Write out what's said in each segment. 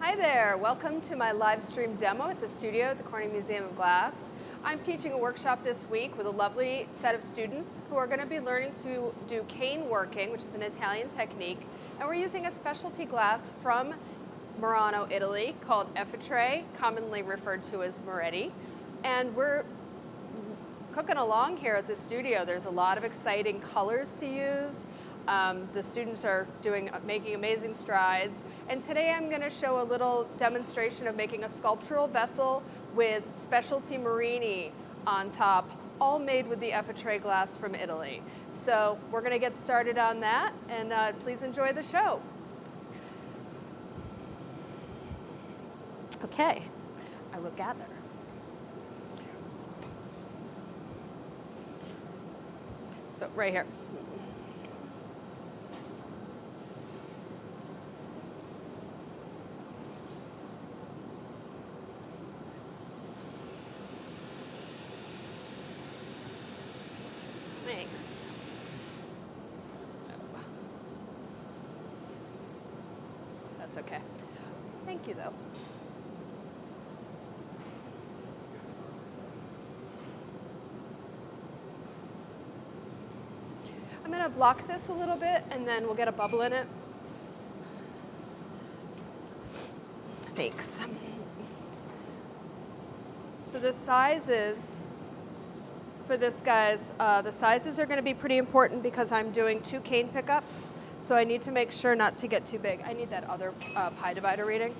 Hi there, welcome to my live stream demo at the studio at the Corning Museum of Glass. I'm teaching a workshop this week with a lovely set of students who are going to be learning to do cane working, which is an Italian technique, and we're using a specialty glass from Murano, Italy, called effitre, commonly referred to as Morretti, and we're cooking along here at the studio. There's a lot of exciting colors to use. The students are making amazing strides. And today I'm going to show a little demonstration of making a sculptural vessel with specialty Marini on top, all made with the effitre glass from Italy. So we're going to get started on that, and please enjoy the show. Okay, I will gather. So right here. Thanks. That's okay. Thank you, though. I'm going to block this a little bit, and then we'll get a bubble in it. Thanks. So the sizes for this, guys, the sizes are going to be pretty important because I'm doing 2 cane pickups, so I need to make sure not to get too big. I need that other pi divider reading.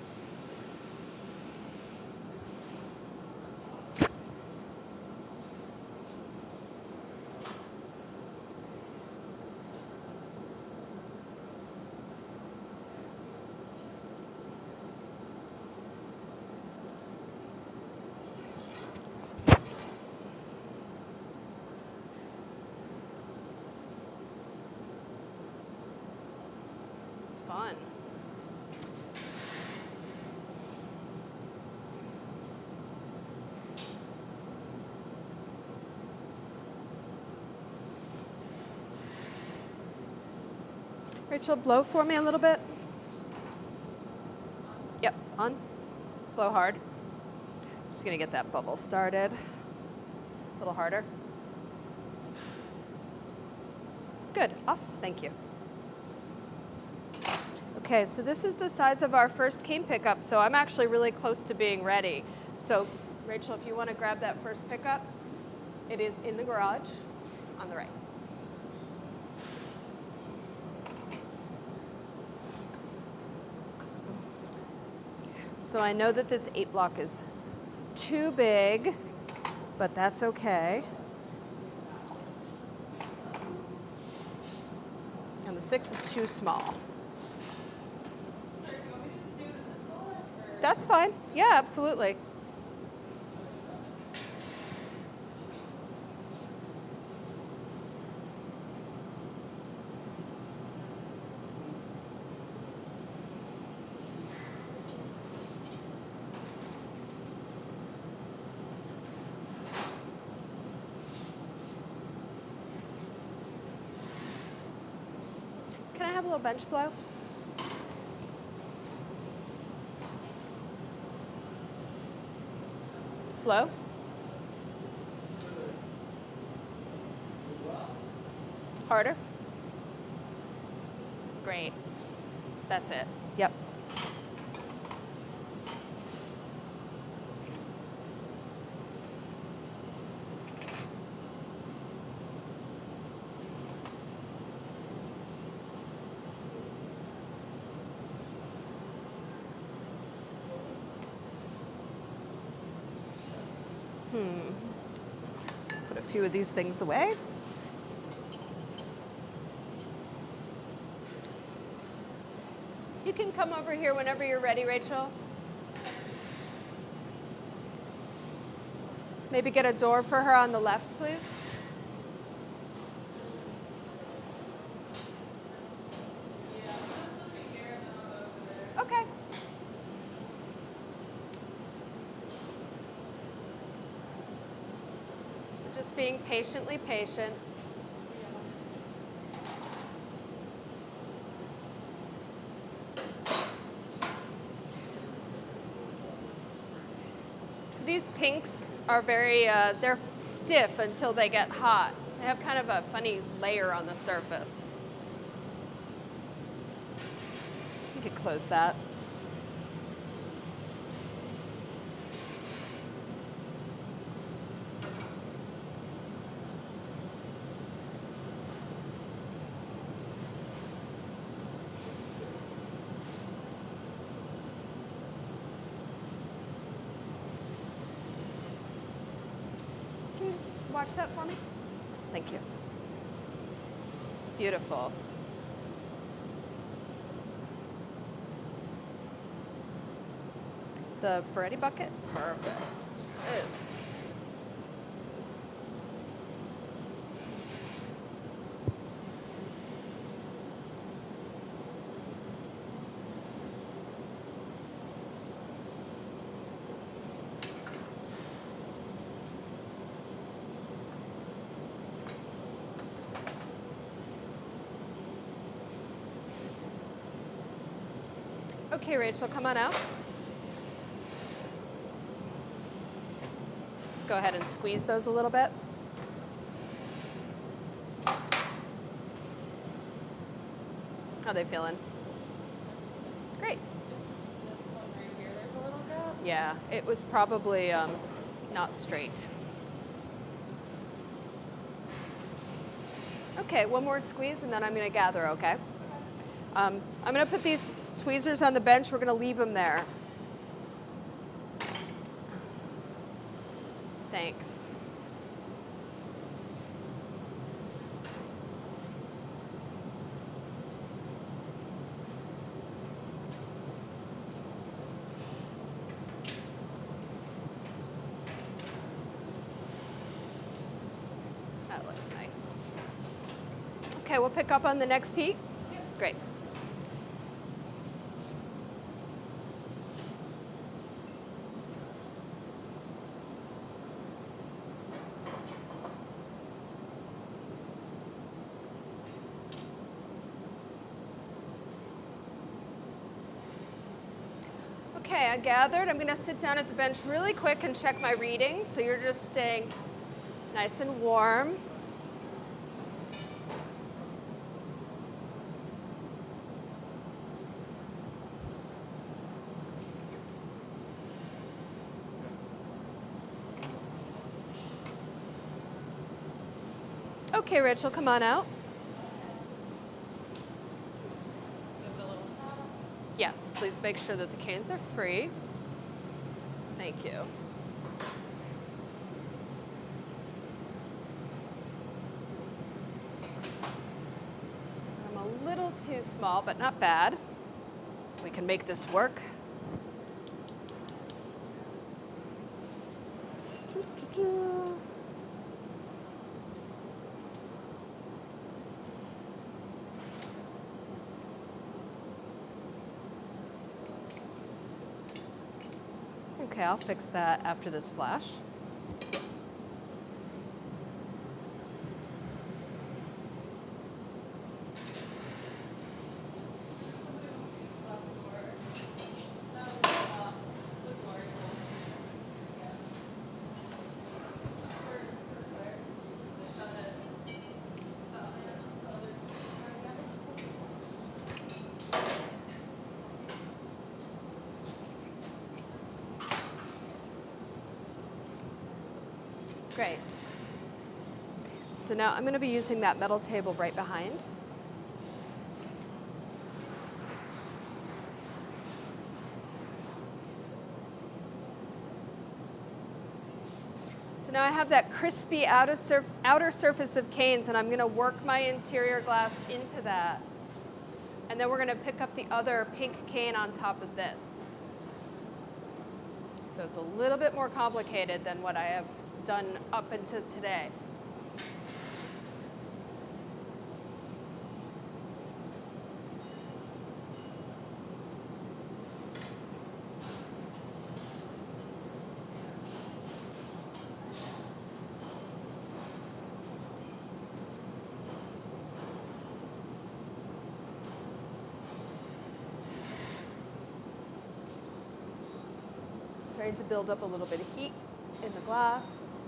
Fun. Rachel, blow for me a little bit. Yep, on. Blow hard. Just gonna get that bubble started. A little harder. Good, off, thank you. Okay, so this is the size of our first cane pickup, so I'm actually really close to being ready. So, Rachel, if you want to grab that first pickup, it is in the garage on the right. So I know that this 8 block is too big, but that's okay. And the 6 is too small. That's fine. Yeah, absolutely. Can I have a little bench blow? Blow. Harder. Great. That's it. Yep. Put a few of these things away. You can come over here whenever you're ready, Rachel. Maybe get a door for her on the left, please. Okay. Just being patiently patient. So these pinks are they're stiff until they get hot. They have kind of a funny layer on the surface. You could close that. Can you just watch that for me? Thank you. Beautiful. The Morretti bucket? Perfect. It's okay, Rachel, come on out. Go ahead and squeeze those a little bit. How are they feeling? Great. This one right here, there's a little gap. Yeah, it was probably not straight. Okay, one more squeeze and then I'm going to gather, okay? I'm going to put these tweezers on the bench. We're going to leave them there. Thanks. That looks nice. Okay, we'll pick up on the next heat. Yep. Great. Okay, I gathered. I'm going to sit down at the bench really quick and check my readings. So you're just staying nice and warm. Okay, Rachel, come on out. Give it a little toss. Yes, please make sure that the canes are free. Thank you. I'm a little too small, but not bad. We can make this work. Doo-doo-doo. Okay, I'll fix that after this flash. Great. So now I'm going to be using that metal table right behind. So now I have that crispy outer surface of canes, and I'm going to work my interior glass into that. And then we're going to pick up the other pink cane on top of this. So it's a little bit more complicated than what I have done up until today. Starting to build up a little bit of heat in the glass.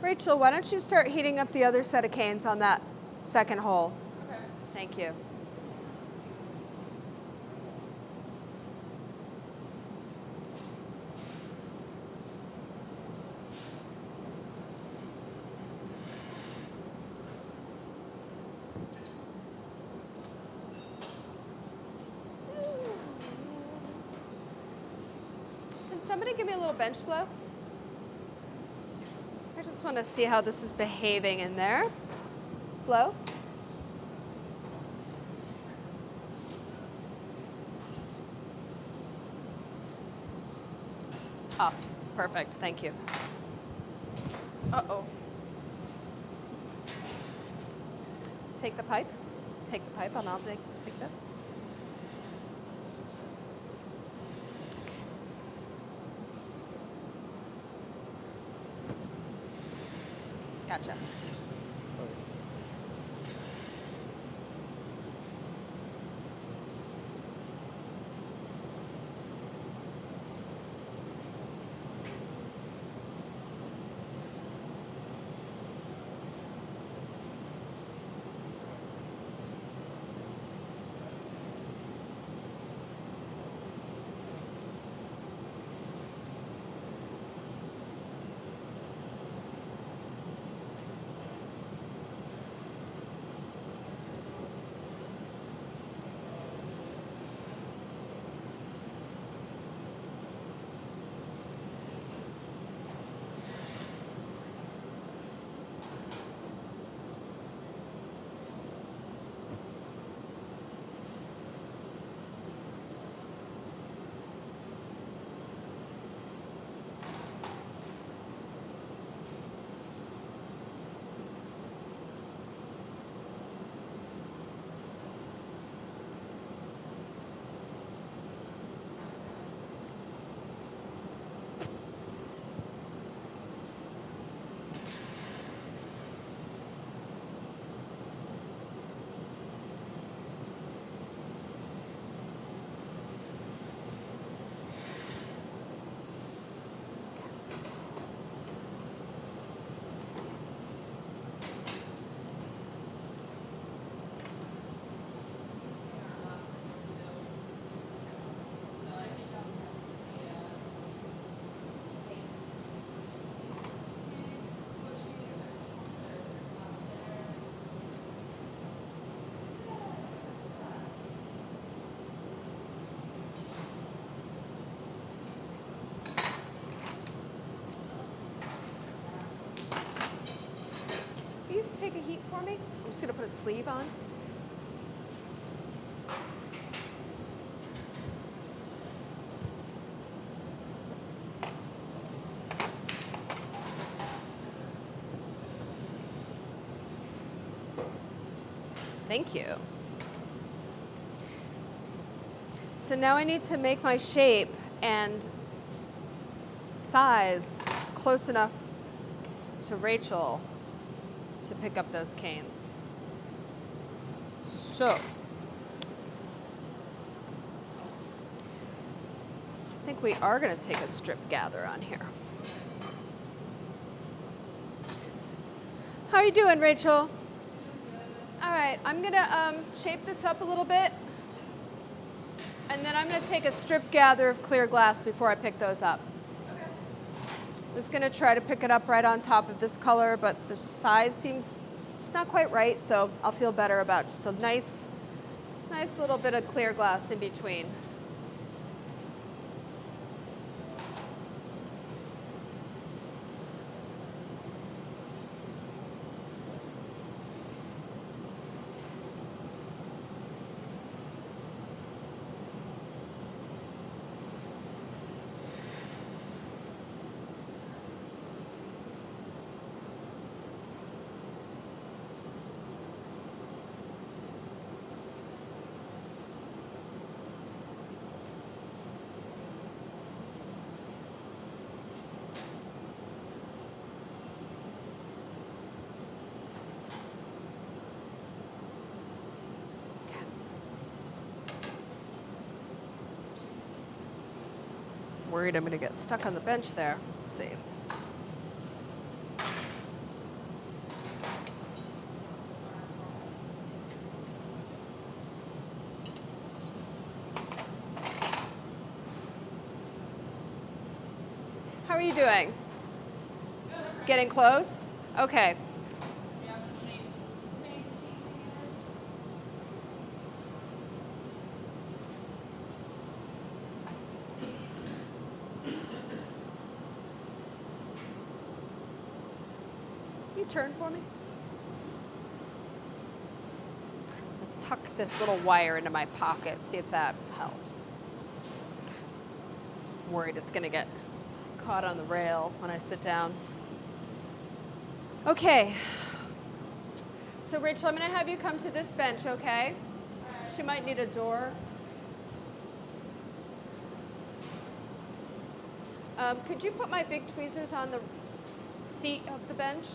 Rachel, why don't you start heating up the other set of canes on that second hole? Okay. Thank you. Can somebody give me a little bench blow? I just want to see how this is behaving in there. Blow. Off. Perfect. Thank you. Uh-oh. Take the pipe. Take the pipe, and I'll take this. Gotcha. Will you take a heat for me? I'm just going to put a sleeve on. Thank you. So now I need to make my shape and size close enough to Rachel to pick up those canes. So, I think we are going to take a strip gather on here. How are you doing, Rachel? All right, I'm going to shape this up a little bit, and then I'm going to take a strip gather of clear glass before I pick those up. I'm just going to try to pick it up right on top of this color, but the size seems just not quite right, so I'll feel better about just a nice little bit of clear glass in between. Worried I'm going to get stuck on the bench there. Let's see. How are you doing? Getting close? Okay. Turn for me. I'll tuck this little wire into my pocket, see if that helps. I'm worried it's going to get caught on the rail when I sit down. Okay. So Rachel, I'm going to have you come to this bench, okay? She might need a door. Could you put my big tweezers on the seat of the bench?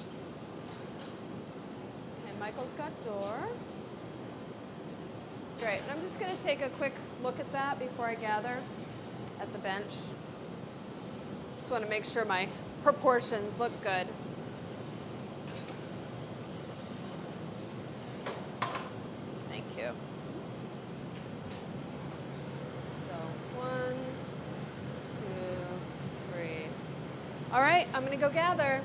Michael's got door. Great, and I'm just going to take a quick look at that before I gather at the bench. Just want to make sure my proportions look good. Thank you. So 1, 2, 3. All right, I'm going to go gather.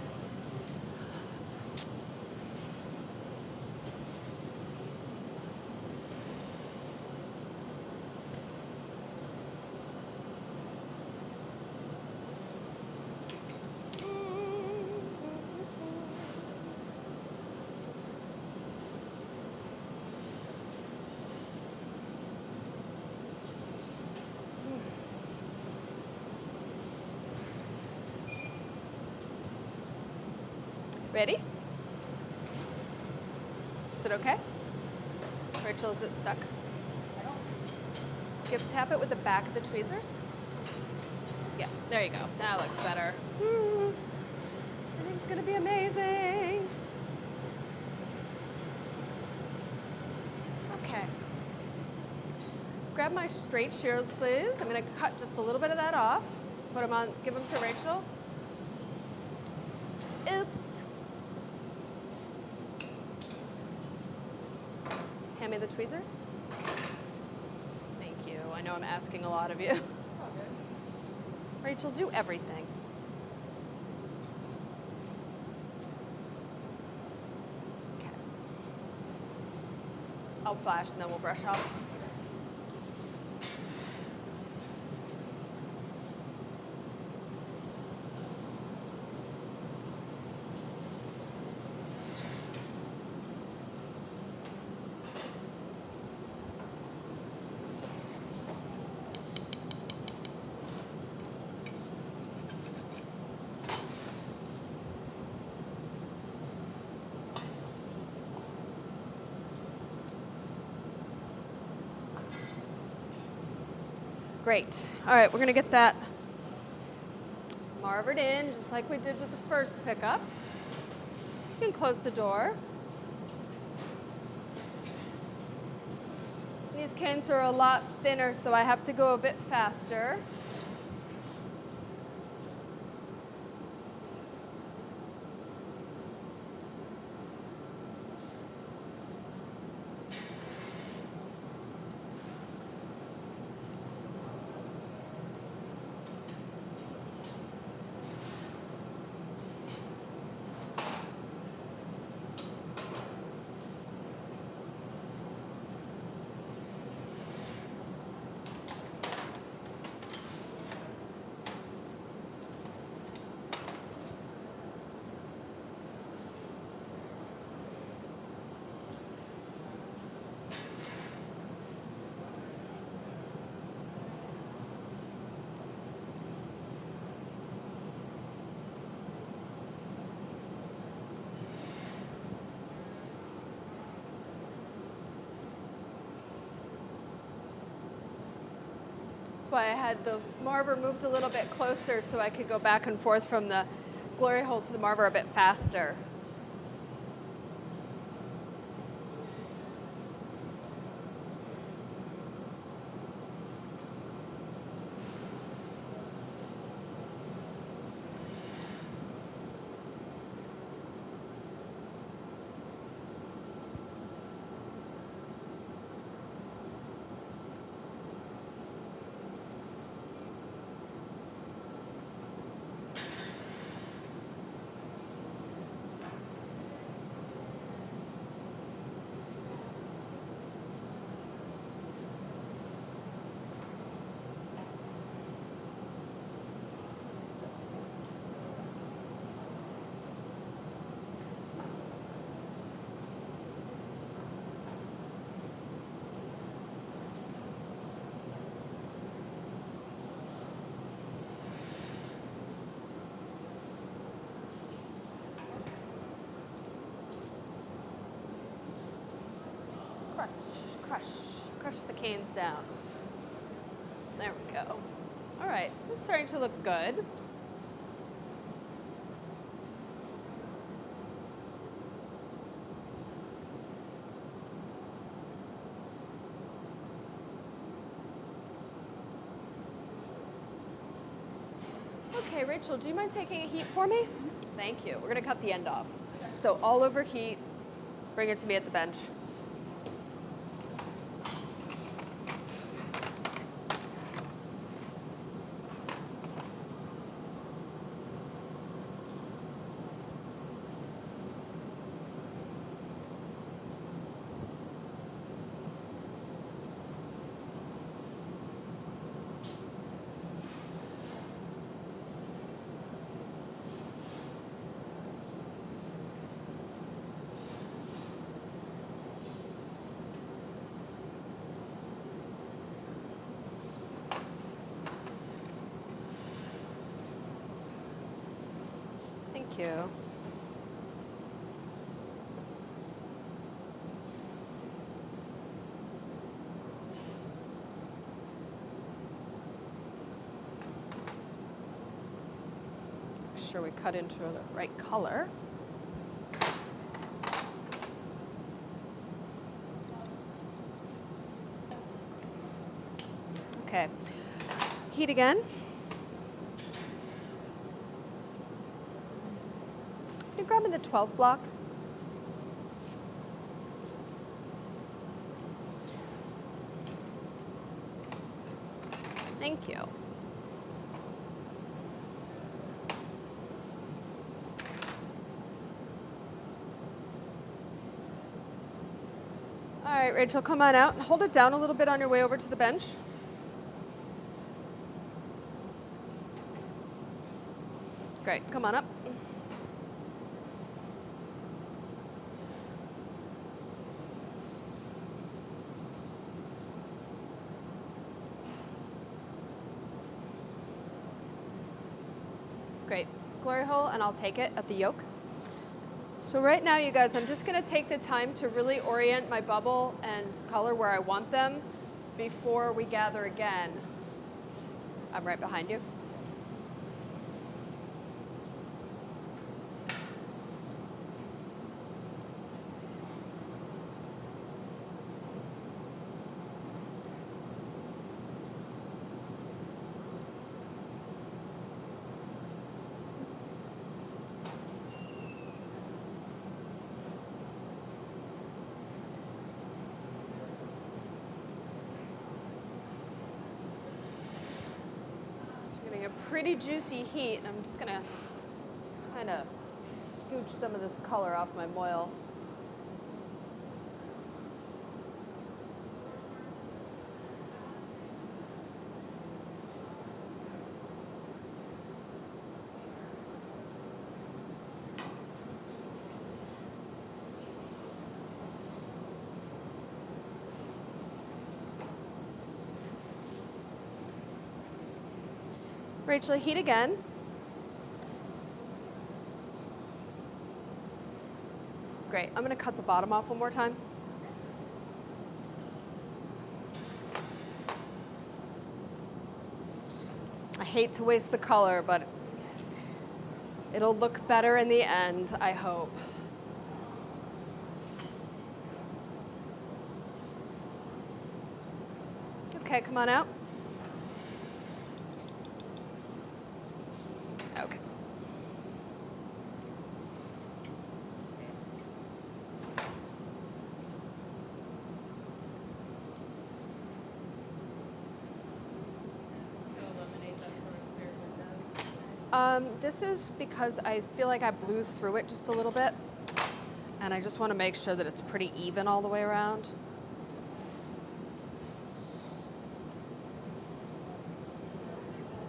Ready? Is it okay? Rachel, is it stuck? Tap it with the back of the tweezers. Yeah, there you go. That looks better. I think it's going to be amazing. Okay. Grab my straight shears, please. I'm going to cut just a little bit of that off. Put them on, give them to Rachel. Oops. Hand me the tweezers. Thank you. I know I'm asking a lot of you. Rachel, do everything. Okay. I'll flash and then we'll brush off. Great. All right, we're going to get that marvered in, just like we did with the first pickup. You can close the door. These canes are a lot thinner, so I have to go a bit faster. why I had the marver moved a little bit closer so I could go back and forth from the glory hole to the marver a bit faster. Crush, crush, crush the canes down. There we go. All right, this is starting to look good. Okay, Rachel, do you mind taking a heat for me? Thank you. We're gonna cut the end off. So all over heat, bring it to me at the bench. Thank you. Make sure we cut into the right color. Okay. Heat again. Can you grab me the 12 block? Thank you. All right, Rachel, come on out and hold it down a little bit on your way over to the bench. Great, come on up. Great, glory hole, and I'll take it at the yoke. So right now, you guys, I'm just gonna take the time to really orient my bubble and color where I want them before we gather again. I'm right behind you. Pretty juicy heat, and I'm just gonna kind of scooch some of this color off my moil. Rachel, heat again. Great, I'm gonna cut the bottom off one more time. hate to waste the color, but it'll look better in the end, I hope. Okay, come on out. Okay. To eliminate that sort of clear window. This is because I feel like I blew through it just a little bit, and I just want to make sure that it's pretty even all the way around.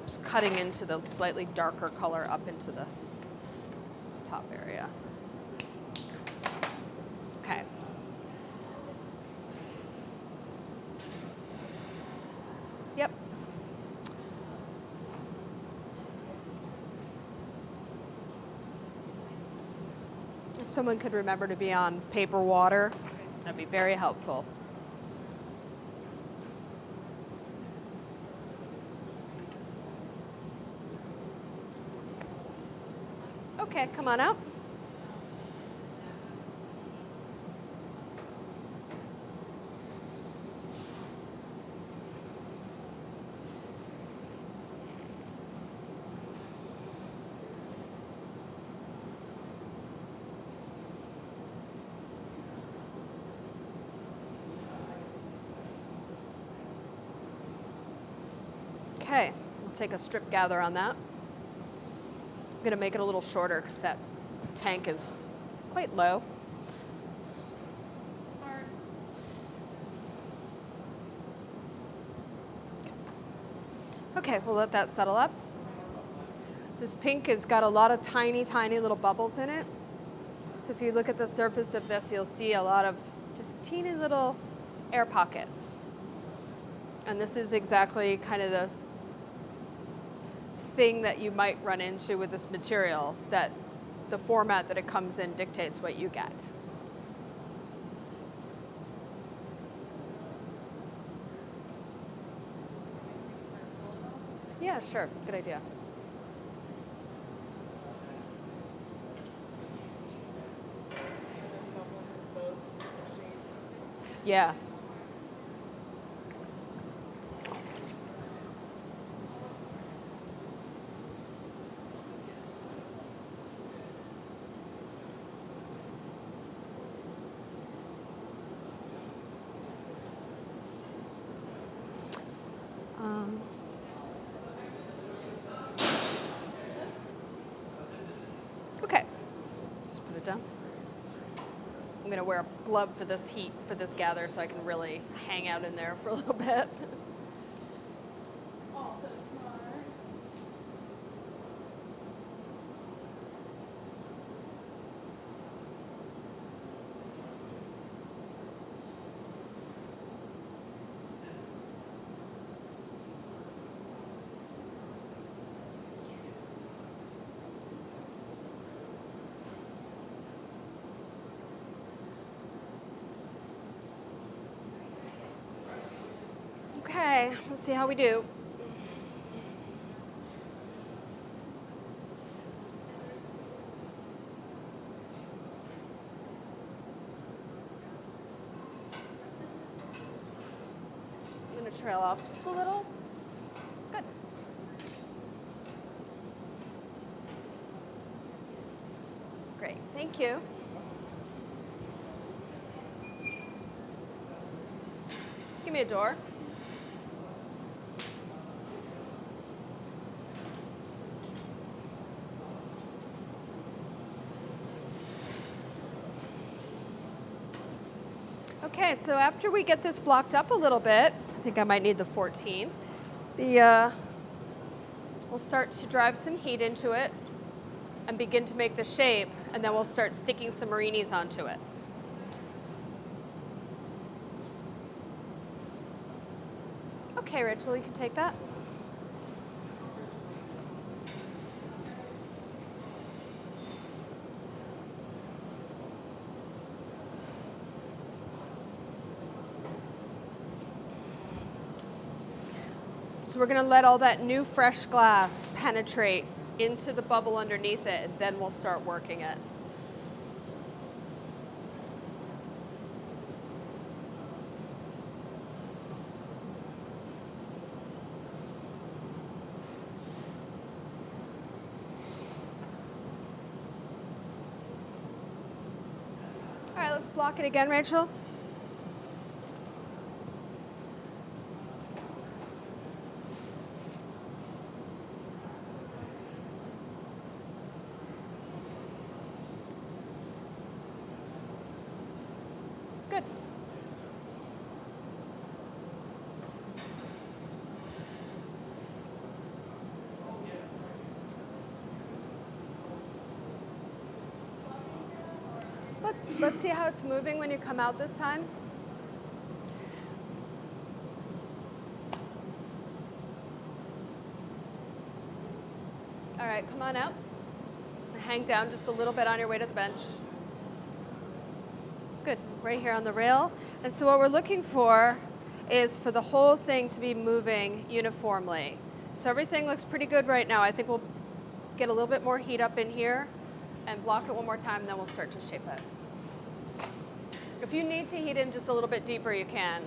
Just cutting into the slightly darker color up into the top area. Okay. Yep. If someone could remember to be on paper water, that'd be very helpful. Okay, come on out. Okay, we'll take a strip gather on that. I'm going to make it a little shorter because that tank is quite low. Smart. Okay, we'll let that settle up. This pink has got a lot of tiny, tiny little bubbles in it. So if you look at the surface of this, you'll see a lot of just teeny little air pockets. And this is exactly kind of the thing that you might run into with this material, that the format that it comes in dictates what you get. Yeah, sure, good idea. There's bubbles in both shades. Yeah. Okay, just put it down. I'm gonna wear a glove for this heat, for this gather, so I can really hang out in there for a little bit. Also smart. Okay, let's see how we do. I'm gonna trail off just a little. Good. Great, thank you. Give me a door. Okay, so after we get this blocked up a little bit, I think I might need the 14. We'll start to drive some heat into it and begin to make the shape, and then we'll start sticking some marinis onto it. Okay, Rachel, you can take that. So we're going to let all that new fresh glass penetrate into the bubble underneath it, and then we'll start working it. All right, let's block it again, Rachel. Good. Let's see how it's moving when you come out this time. All right, come on out. Hang down just a little bit on your way to the bench. Good, right here on the rail. And so what we're looking for is for the whole thing to be moving uniformly. So everything looks pretty good right now. I think we'll get a little bit more heat up in here and block it one more time, and then we'll start to shape it. If you need to heat in just a little bit deeper, you can.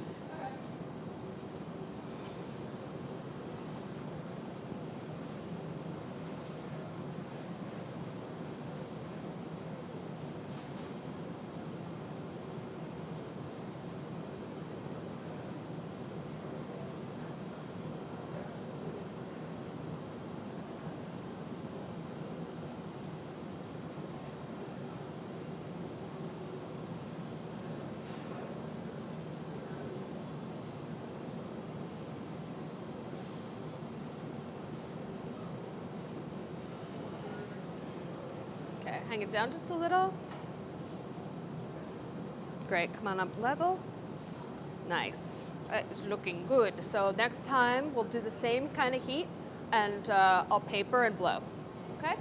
Hang it down just a little. Great, come on up level. Nice, it's looking good. So next time we'll do the same kind of heat, and I'll paper and blow, okay?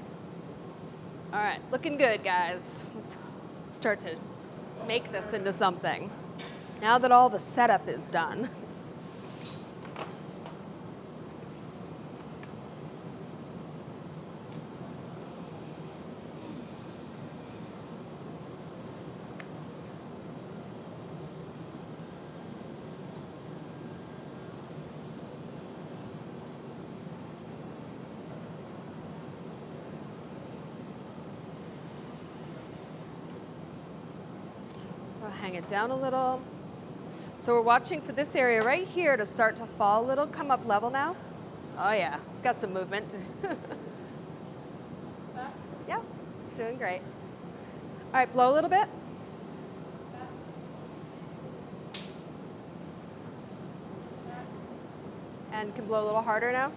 All right, looking good, guys. Let's start to make this into something. Now that all the setup is done. So hang it down a little. So we're watching for this area right here to start to fall a little. Come up level now. Oh yeah, it's got some movement. Yeah, doing great. All right, blow a little bit. And can blow a little harder now.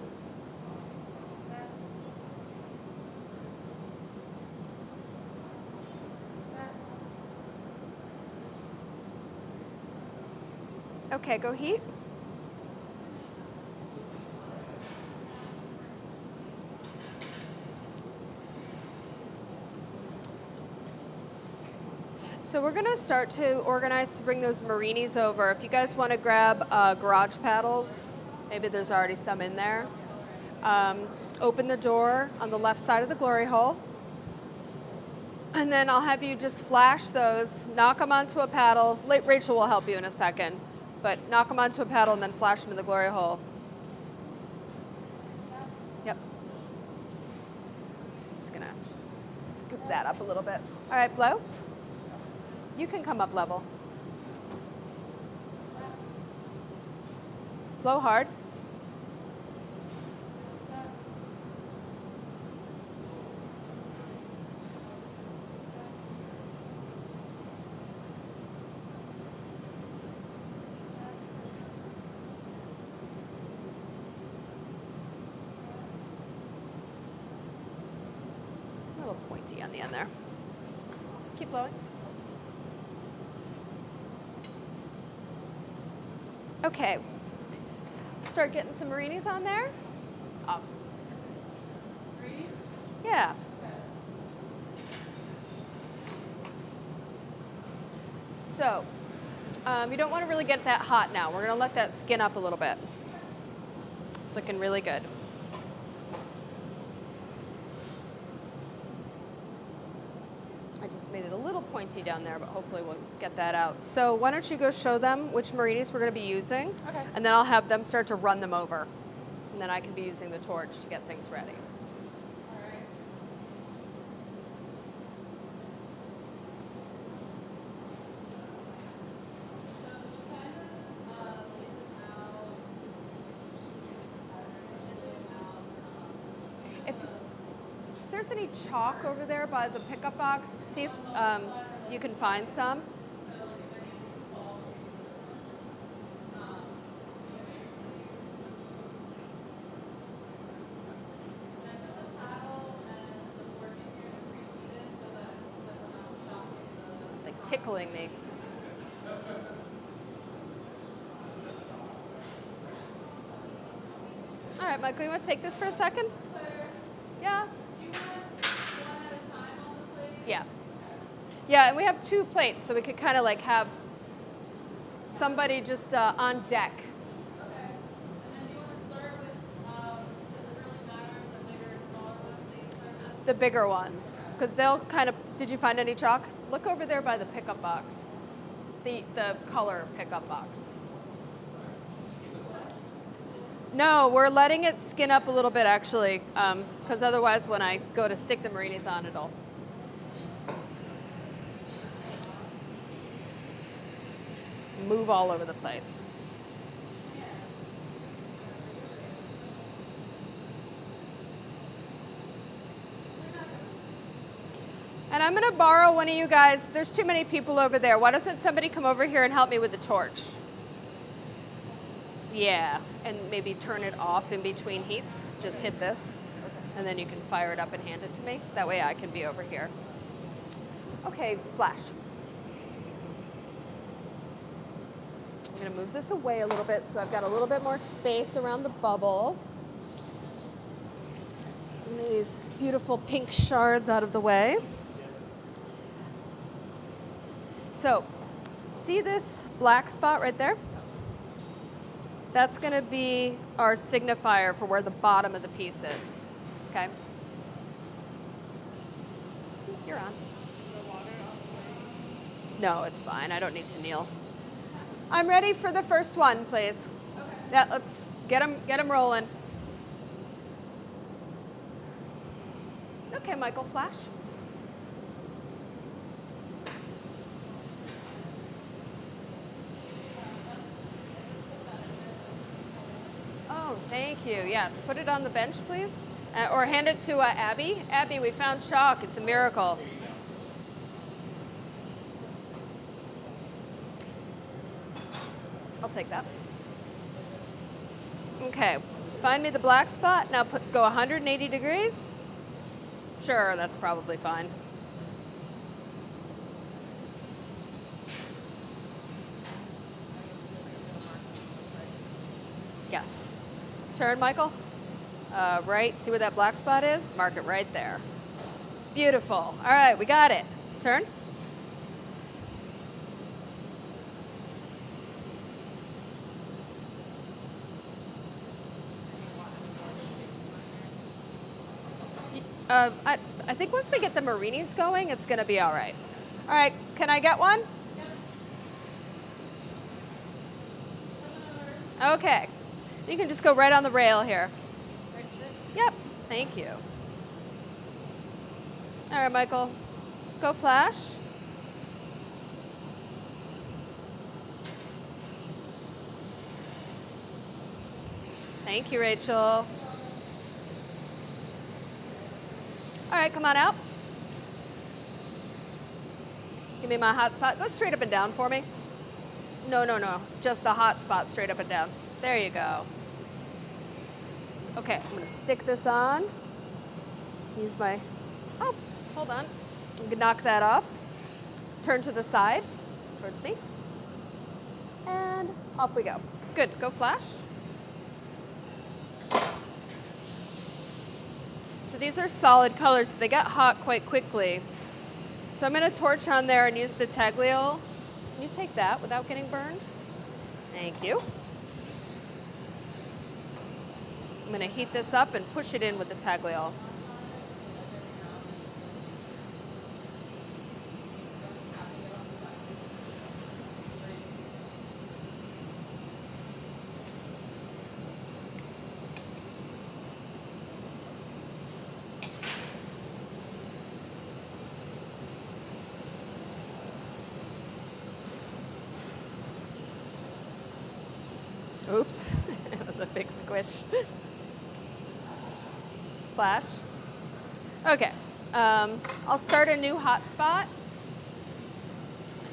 Okay, go heat. So we're going to start to organize to bring those Morrettis over. If you guys want to grab garage paddles, maybe there's already some in there. Open the door on the left side of the glory hole. And then I'll have you just flash those, knock them onto a paddle. Rachel will help you in a second. But knock them onto a paddle and then flash them in the glory hole. Yep. Just gonna scoop that up a little bit. All right, blow. You can come up level. Blow hard. A little pointy on the end there. Keep blowing. Okay. Start getting some Morrettis on there. Off. Yeah. So, you don't want to really get that hot now. We're going to let that skin up a little bit. It's looking really good. I just made it a little pointy down there, but hopefully we'll get that out. So why don't you go show them which Morrettis we're going to be using, Okay. and then I'll have them start to run them over, and then I can be using the torch to get things ready. All right. If there's any chalk over there by the pickup box, see if you can find some. Something tickling me. All right, Michael, you want to take this for a second? Yeah. Yeah. Yeah, and we have 2 plates, so we could kind of like have somebody just on deck. Okay. And then do you want to start with, does it really matter the bigger or smaller ones that you start with? The bigger ones, because they'll kind of, did you find any chalk? Look over there by the pickup box, the color pickup box. No, we're letting it skin up a little bit actually, because otherwise when I go to stick the Morrettis on, it'll move all over the place. And I'm going to borrow one of you guys. There's too many people over there. Why doesn't somebody come over here and help me with the torch? Yeah, and maybe turn it off in between heats. Just hit this, and then you can fire it up and hand it to me. That way I can be over here. Okay, flash. I'm going to move this away a little bit so I've got a little bit more space around the bubble. And these beautiful pink shards out of the way. So, see this black spot right there? That's going to be our signifier for where the bottom of the piece is. Okay? You're on. No, it's fine. I don't need to kneel. I'm ready for the first one, please. Okay. Yeah, let's get them rolling. Okay, Michael, flash. Oh, thank you. Yes, put it on the bench, please. Or hand it to Abby. Abby, we found chalk. It's a miracle. I'll take that. Okay, find me the black spot. Now go 180 degrees. Sure, that's probably fine. Yes. Turn, Michael. Right, see where that black spot is? Mark it right there. Beautiful. All right, we got it. Turn. I think once we get the Morrettis going, it's going to be all right. All right, can I get one? Yep. Okay. You can just go right on the rail here. Yep, thank you. All right, Michael, go flash. Thank you, Rachel. All right, come on out. Give me my hot spot. Go straight up and down for me. No, just the hot spot straight up and down. There you go. Okay, I'm gonna stick this on. Use my, oh, hold on. I'm gonna knock that off. Turn to the side, towards me. And off we go. Good, go flash. So these are solid colors, so they get hot quite quickly. So I'm gonna torch on there and use the tagliole. Can you take that without getting burned? Thank you. I'm going to heat this up and push it in with the tag wheel. Oops, it was a big squish. Flash. Okay, I'll start a new hotspot. I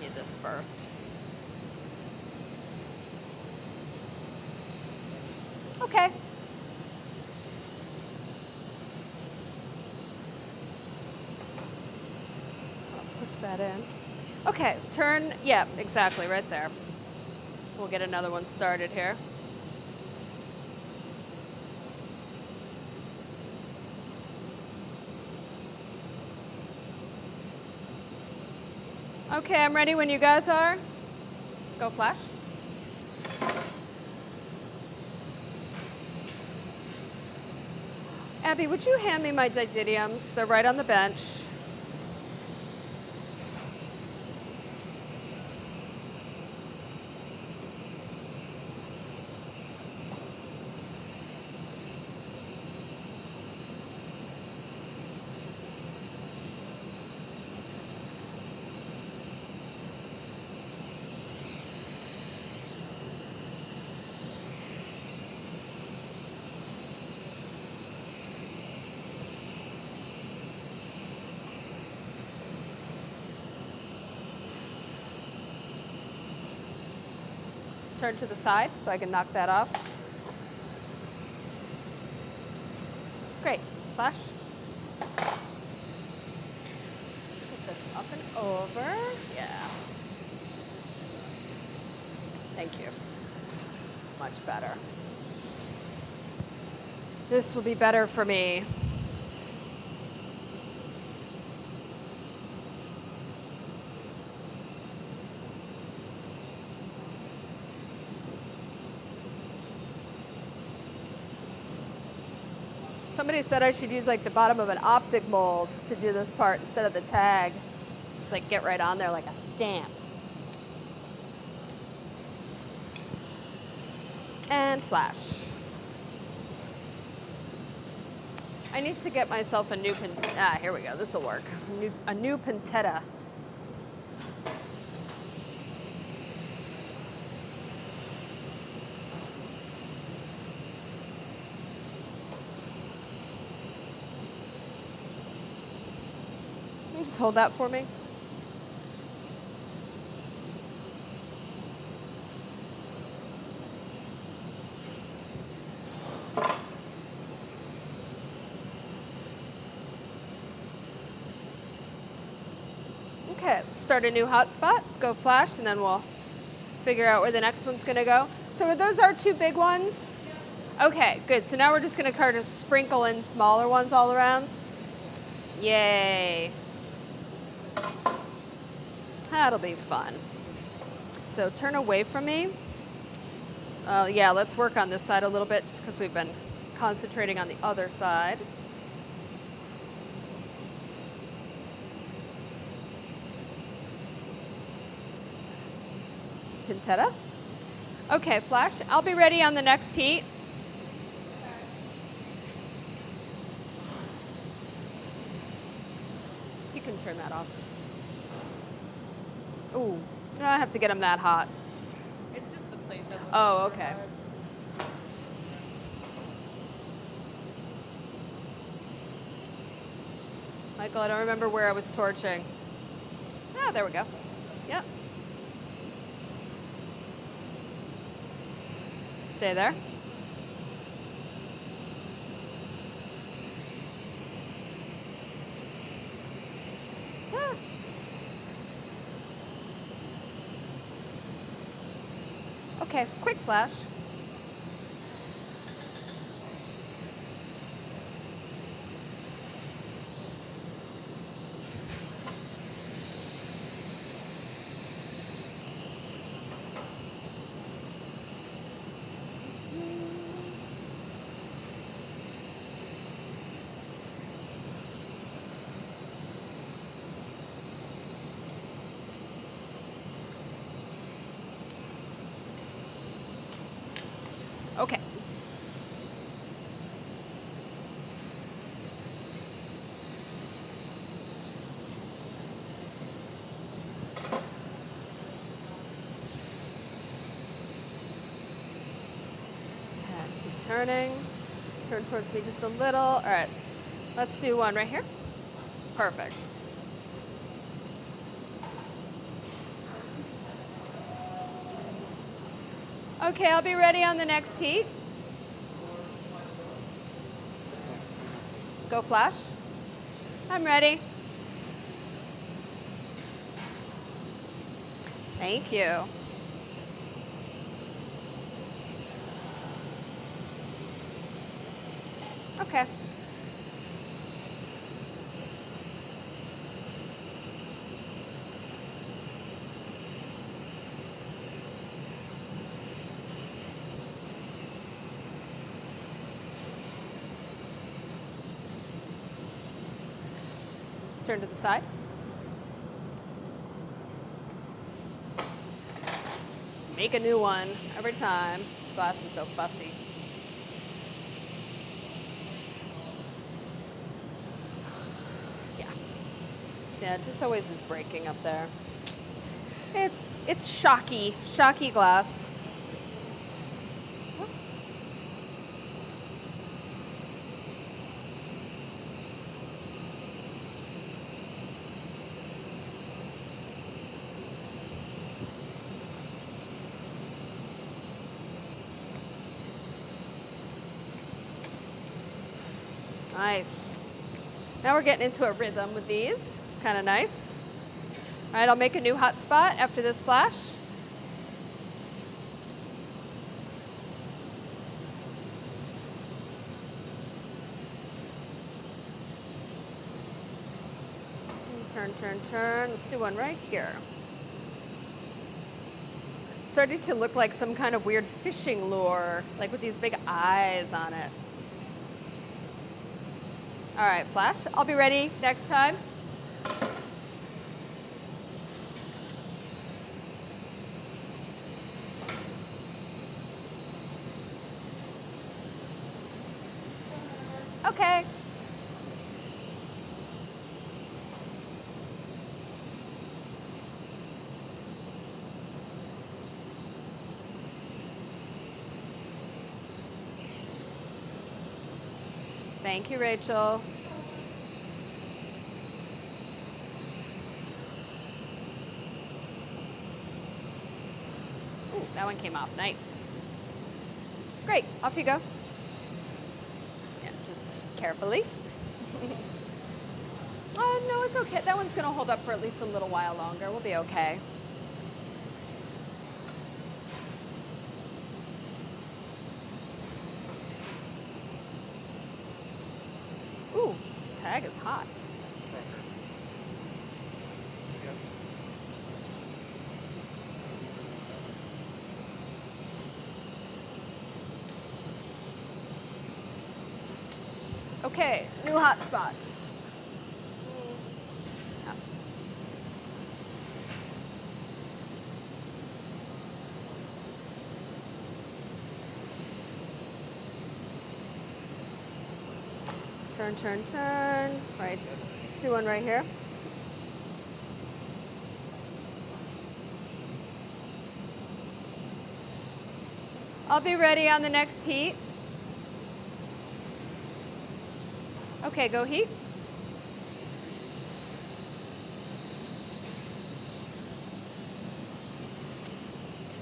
need this first. Okay. So I'll push that in. Okay, turn, yeah, exactly, right there. We'll get another one started here. Okay, I'm ready when you guys are. Go flash. Abby, would you hand me my didymiums? They're right on the bench. Turn to the side so I can knock that off. Great. Flash. Let's get this up and over. Yeah. Thank you. Much better. This will be better for me. Somebody said I should use like the bottom of an optic mold to do this part instead of the tag. Just like get right on there like a stamp. And flash. I need to get myself a new here we go, this will work. A new pentetta. Can you just hold that for me? Okay, start a new hotspot, go flash, and then we'll figure out where the next one's gonna go. So are those our two big ones? Yeah. Okay, good. So now we're just gonna kind of sprinkle in smaller ones all around. Yay. That'll be fun. So turn away from me. Yeah, let's work on this side a little bit just because we've been concentrating on the other side. Pentetta. Okay, flash. I'll be ready on the next heat. You can turn that off. Ooh, I don't have to get them that hot. It's just the plate that. Oh, okay. Michael, I don't remember where I was torching. Ah, there we go. Yep. Stay there. Ah. Okay, quick flash. turning. Turn towards me just a little. All right, let's do one right here. Perfect. Okay, I'll be ready on the next heat. Go flash. I'm ready. Thank you. Okay. Turn to the side. Just make a new one every time. This glass is so fussy. Yeah, it just always is breaking up there. It's shocky glass. Nice. Now we're getting into a rhythm with these. It's kind of nice. All right, I'll make a new hot spot after this flash. Turn, turn, turn. Let's do one right here. It's starting to look like some kind of weird fishing lure, like with these big eyes on it. All right, flash. I'll be ready next time. Okay. Thank you, Rachel. Ooh, that one came off. Nice. Great. Off you go. Yeah, just carefully. Oh, no, it's okay. That one's going to hold up for at least a little while longer. We'll be okay. Ooh, tag is hot. Okay, new hot spot. Yeah. Turn, turn, turn. Right, let's do one right here. I'll be ready on the next heat. Okay, go heat.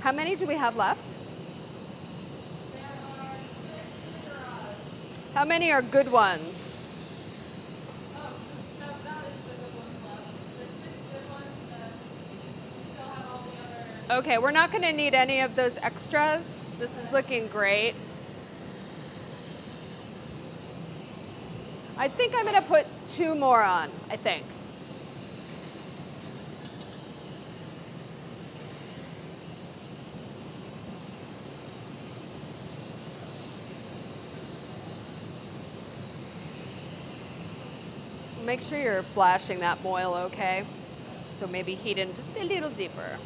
How many do we have left? There are 6 in the garage. How many are good ones? Oh, that is the good ones left. There's 6 good ones, and we still have all the other. Okay, we're not going to need any of those extras. This is looking great. I think I'm going to put 2 more on, I think. Make sure you're flashing that moil okay. So maybe heat in just a little deeper.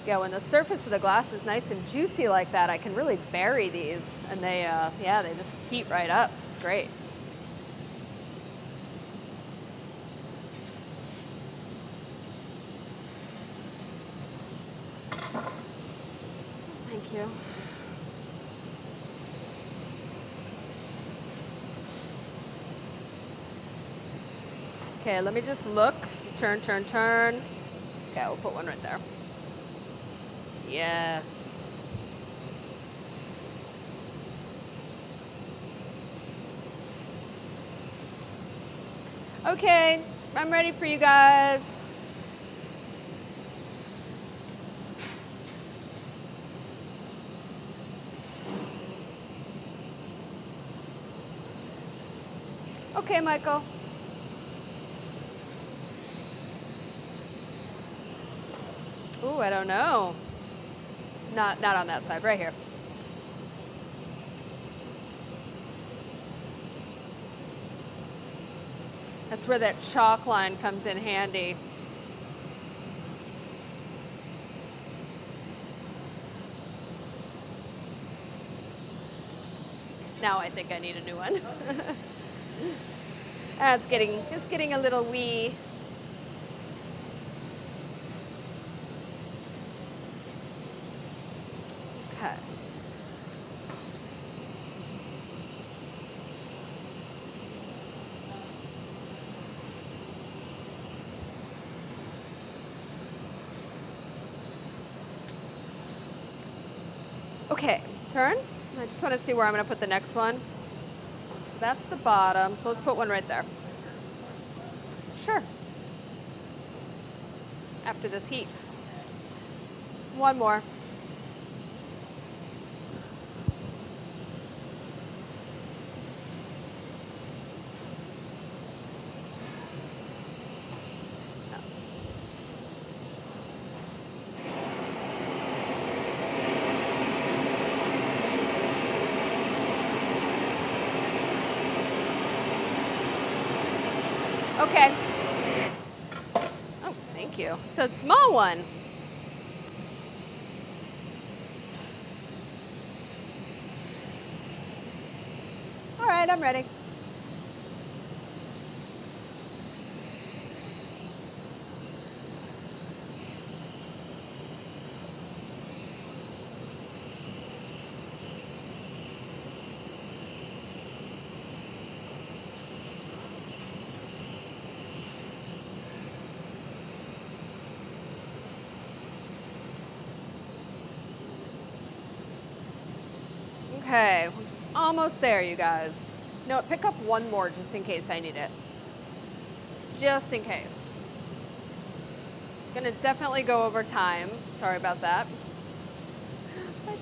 Yeah, when the surface of the glass is nice and juicy like that, I can really bury these, and they just heat right up. It's great. Thank you. Okay, let me just look. Turn, turn, turn. Okay, we'll put one right there. Yes. Okay, I'm ready for you guys. Okay, Michael. Ooh, I don't know. It's not on that side, right here. That's where that chalk line comes in handy. Now I think I need a new one. It's getting a little wee. Okay. Okay, turn. I just want to see where I'm going to put the next one. So that's the bottom, so let's put one right there. Sure. After this heat. One more. Okay. Oh, thank you. It's a small one. All right, I'm ready. Okay, almost there, you guys. No, pick up one more just in case I need it. Just in case. Gonna definitely go over time. Sorry about that. I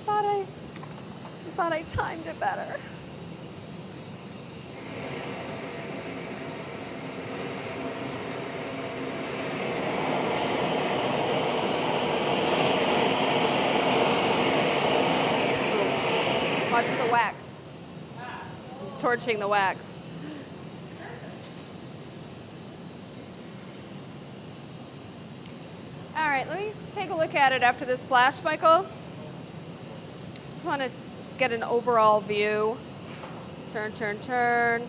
thought I timed it better. Ooh. Watch the wax. I'm torching the wax. All right, let me just take a look at it after this flash, Michael. Just want to get an overall view. Turn, turn, turn.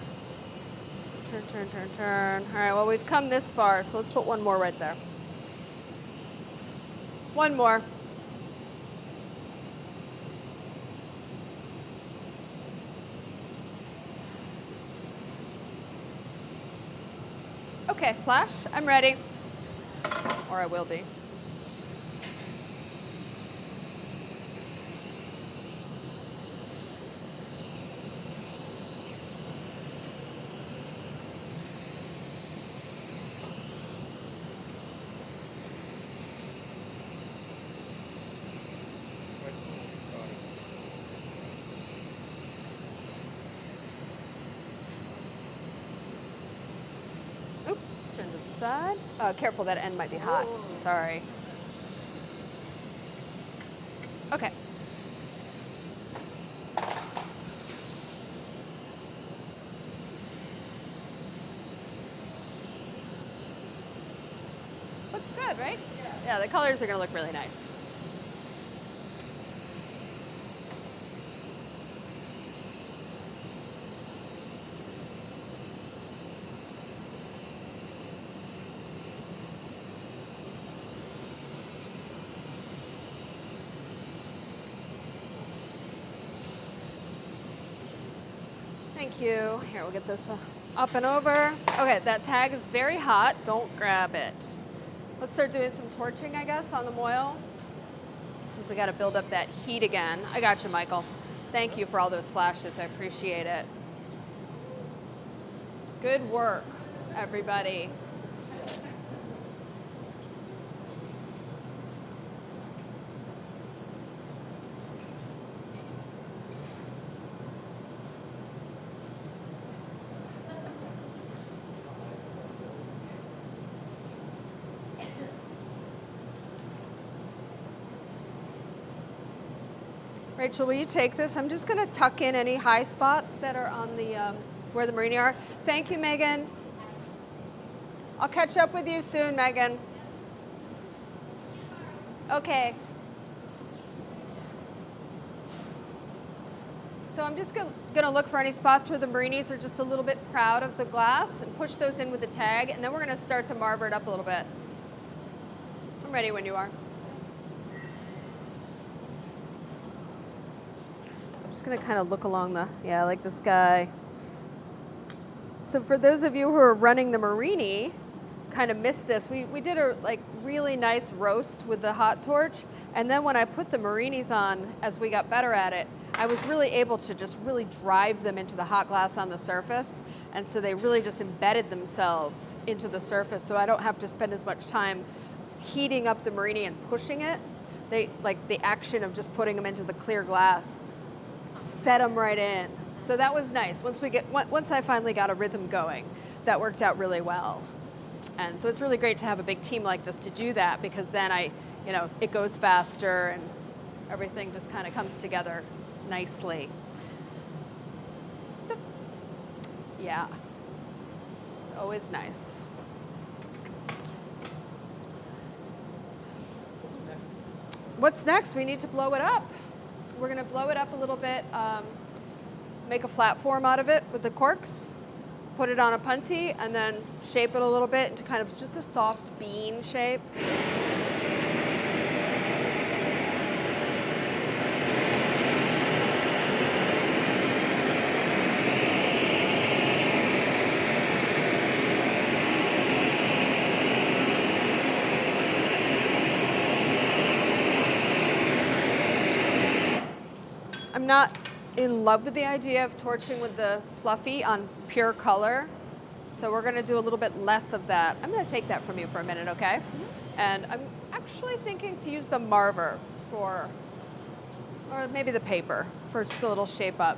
Turn, turn, turn, turn. All right, well, we've come this far, so let's put one more right there. One more. Okay, flash, I'm ready. Or I will be. Oops, turn to the side. Careful, that end might be hot. Ooh. Sorry. Okay. Looks good, right? Yeah, the colors are gonna look really nice. Thank you. Here, we'll get this up and over. Okay, that tag is very hot. Don't grab it. Let's start doing some torching, I guess, on the moil. Because we got to build up that heat again. I got you, Michael. Thank you for all those flashes. I appreciate it. Good work, everybody. Rachel, will you take this? I'm just going to tuck in any high spots that are on the where the Morretti are. Thank you, Megan. I'll catch up with you soon, Megan. Okay. So I'm just going to look for any spots where the Morettis are just a little bit proud of the glass and push those in with the tag, and then we're going to start to marble it up a little bit. I'm ready when you are. I'm just going to kind of look along the, yeah, like this guy. So for those of you who are running the Morretti, kind of missed this. We did a like really nice roast with the hot torch, and then when I put the Morettis on, as we got better at it, I was really able to just really drive them into the hot glass on the surface, and so they really just embedded themselves into the surface, so I don't have to spend as much time heating up the Morretti and pushing it. They like the action of just putting them into the clear glass set them right in. So that was nice. Once I finally got a rhythm going, that worked out really well. And so it's really great to have a big team like this to do that, because then it goes faster and everything just kind of comes together nicely. Yeah, it's always nice. What's next? We need to blow it up. We're going to blow it up a little bit, make a flat form out of it with the corks, put it on a punty, and then shape it a little bit into kind of just a soft bean shape. I'm not in love with the idea of torching with the fluffy on pure color, so we're going to do a little bit less of that. I'm going to take that from you for a minute, okay? Mm-hmm. And I'm actually thinking to use the marver or maybe the paper for just a little shape up.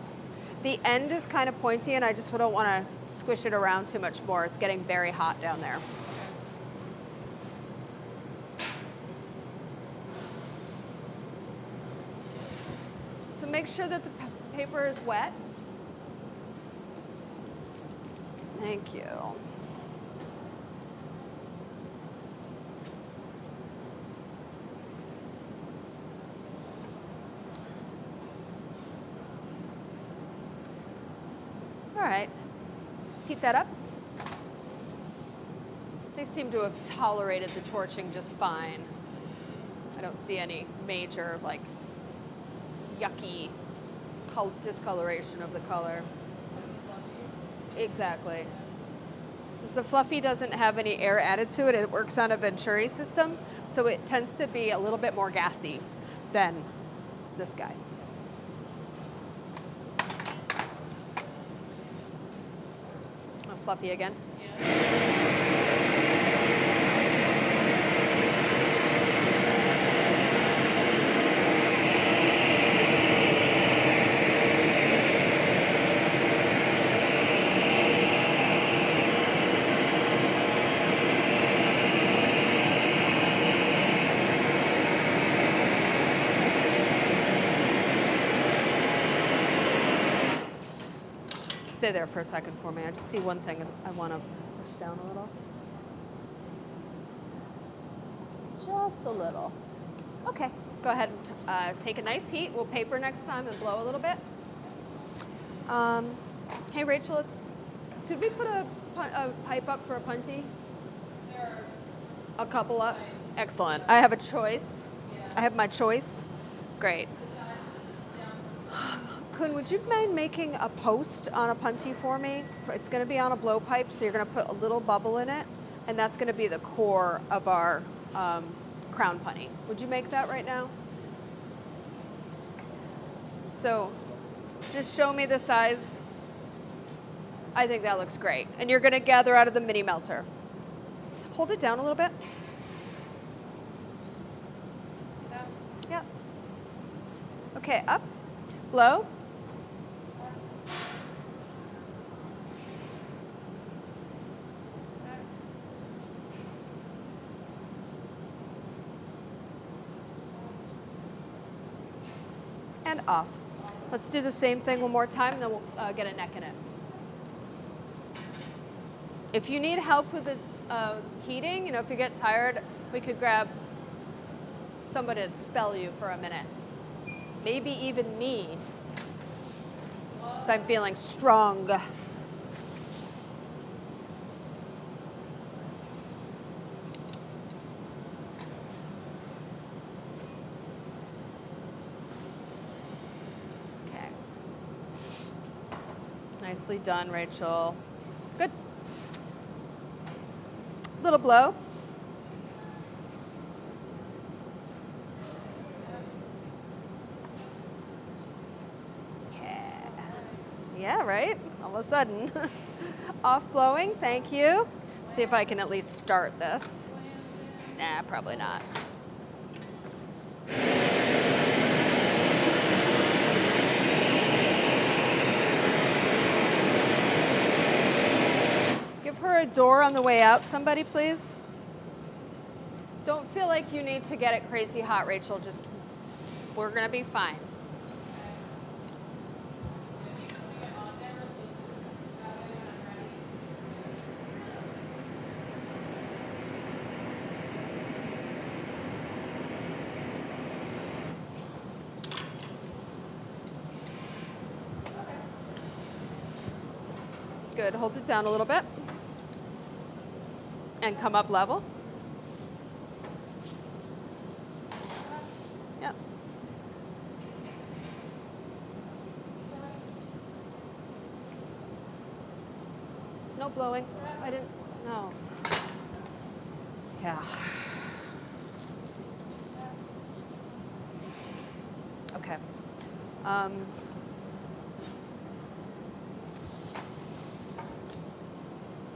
The end is kind of pointy, and I just don't want to squish it around too much more. It's getting very hot down there. Make sure that the paper is wet. Thank you. All right, let's heat that up. They seem to have tolerated the torching just fine. I don't see any major yucky discoloration of the color. Exactly. Because the fluffy doesn't have any air added to it. It works on a Venturi system, so it tends to be a little bit more gassy than this guy. Fluffy again. Yeah. Stay there for a second for me. I just see one thing I want to push down a little. Just a little. Okay, go ahead and take a nice heat. We'll paper next time and blow a little bit. Hey, Rachel, did we put a pipe up for a punty? There are a couple up? Excellent. I have a choice. Yeah. I have my choice. Great. Kun, would you mind making a post on a punty for me? It's going to be on a blowpipe, so you're going to put a little bubble in it, and that's going to be the core of our crown punty. Would you make that right now? So just show me the size. I think that looks great. And you're going to gather out of the mini melter. Hold it down a little bit. Yep. Okay, up, blow. And off. Let's do the same thing one more time, and then we'll get a neck in it. If you need help with the heating, you know, if you get tired, we could grab somebody to spell you for a minute. Maybe even me, if I'm feeling strong. Okay. Nicely done, Rachel. Good. Little blow. Yeah, right? All of a sudden. Off blowing, thank you. See if I can at least start this. Nah, probably not. Give her a door on the way out, somebody, please. Don't feel like you need to get it crazy hot, Rachel. Just, we're gonna be fine. Good, hold it down a little bit. And come up level. Yep. No blowing. I didn't, no. Yeah. Okay.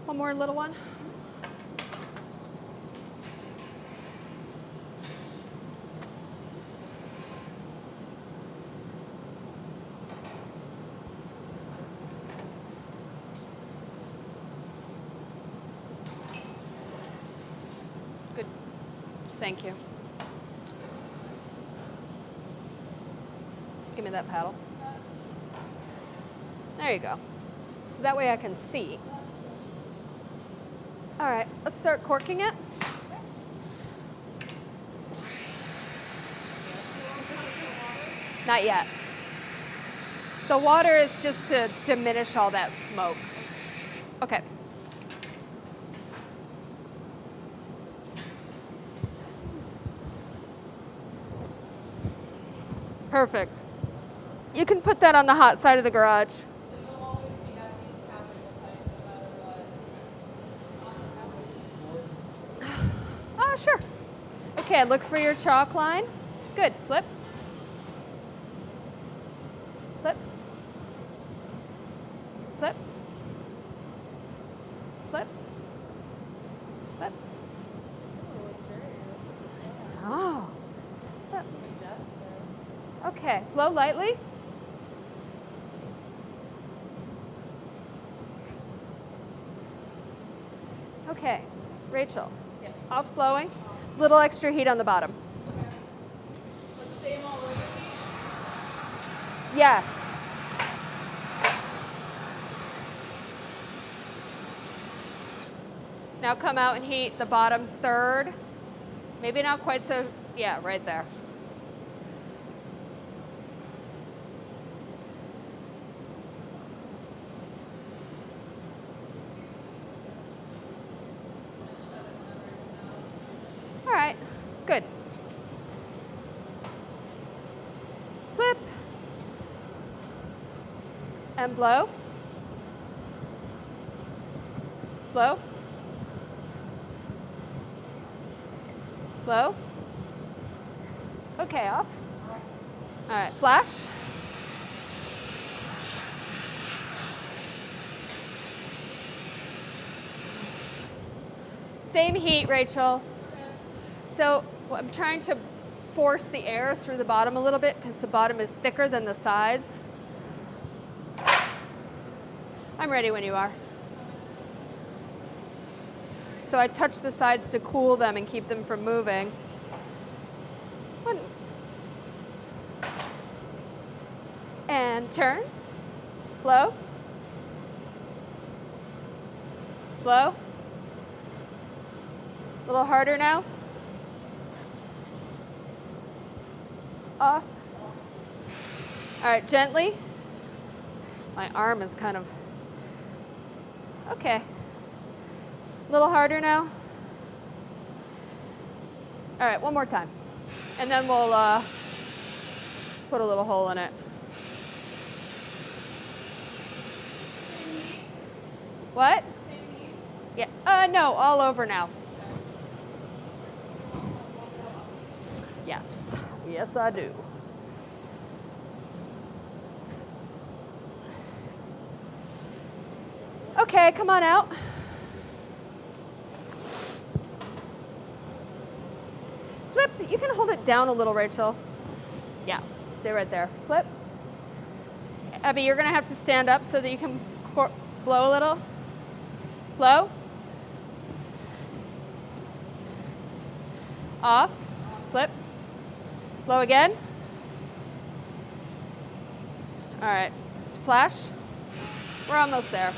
One more little one. Good. Thank you. Give me that paddle. There you go. So that way I can see. All right, let's start corking it. Not yet. The water is just to diminish all that smoke. Okay. Perfect. You can put that on the hot side of the garage. So you'll always be at least halfway the pipe no matter what. Oh, sure. Okay, look for your chalk line. Good. Flip. Flip. Flip. Flip. Flip. Oh. Flip. Okay, blow lightly. Okay, Rachel. Yes. Off blowing. Little extra heat on the bottom. Okay. But the same all over heat? Yes. Now come out and heat the bottom third. Maybe not quite so, yeah, right there. All right, good. Flip. and blow. Blow. Blow. Okay, off. All right, flash. Same heat, Rachel. So I'm trying to force the air through the bottom a little bit because the bottom is thicker than the sides. I'm ready when you are. So I touch the sides to cool them and keep them from moving. One. And turn. Blow. Blow. A little harder now. Off. All right, gently. My arm is kind of, okay. A little harder now. All right, one more time. And then we'll put a little hole in it. What? Yeah, no, all over now. Yes, yes I do. Okay, come on out. Flip, you can hold it down a little, Rachel. Yeah, stay right there. Flip. Abby, you're gonna have to stand up so that you can blow a little. Blow. Off. Flip. Blow again. All right, flash. We're almost there.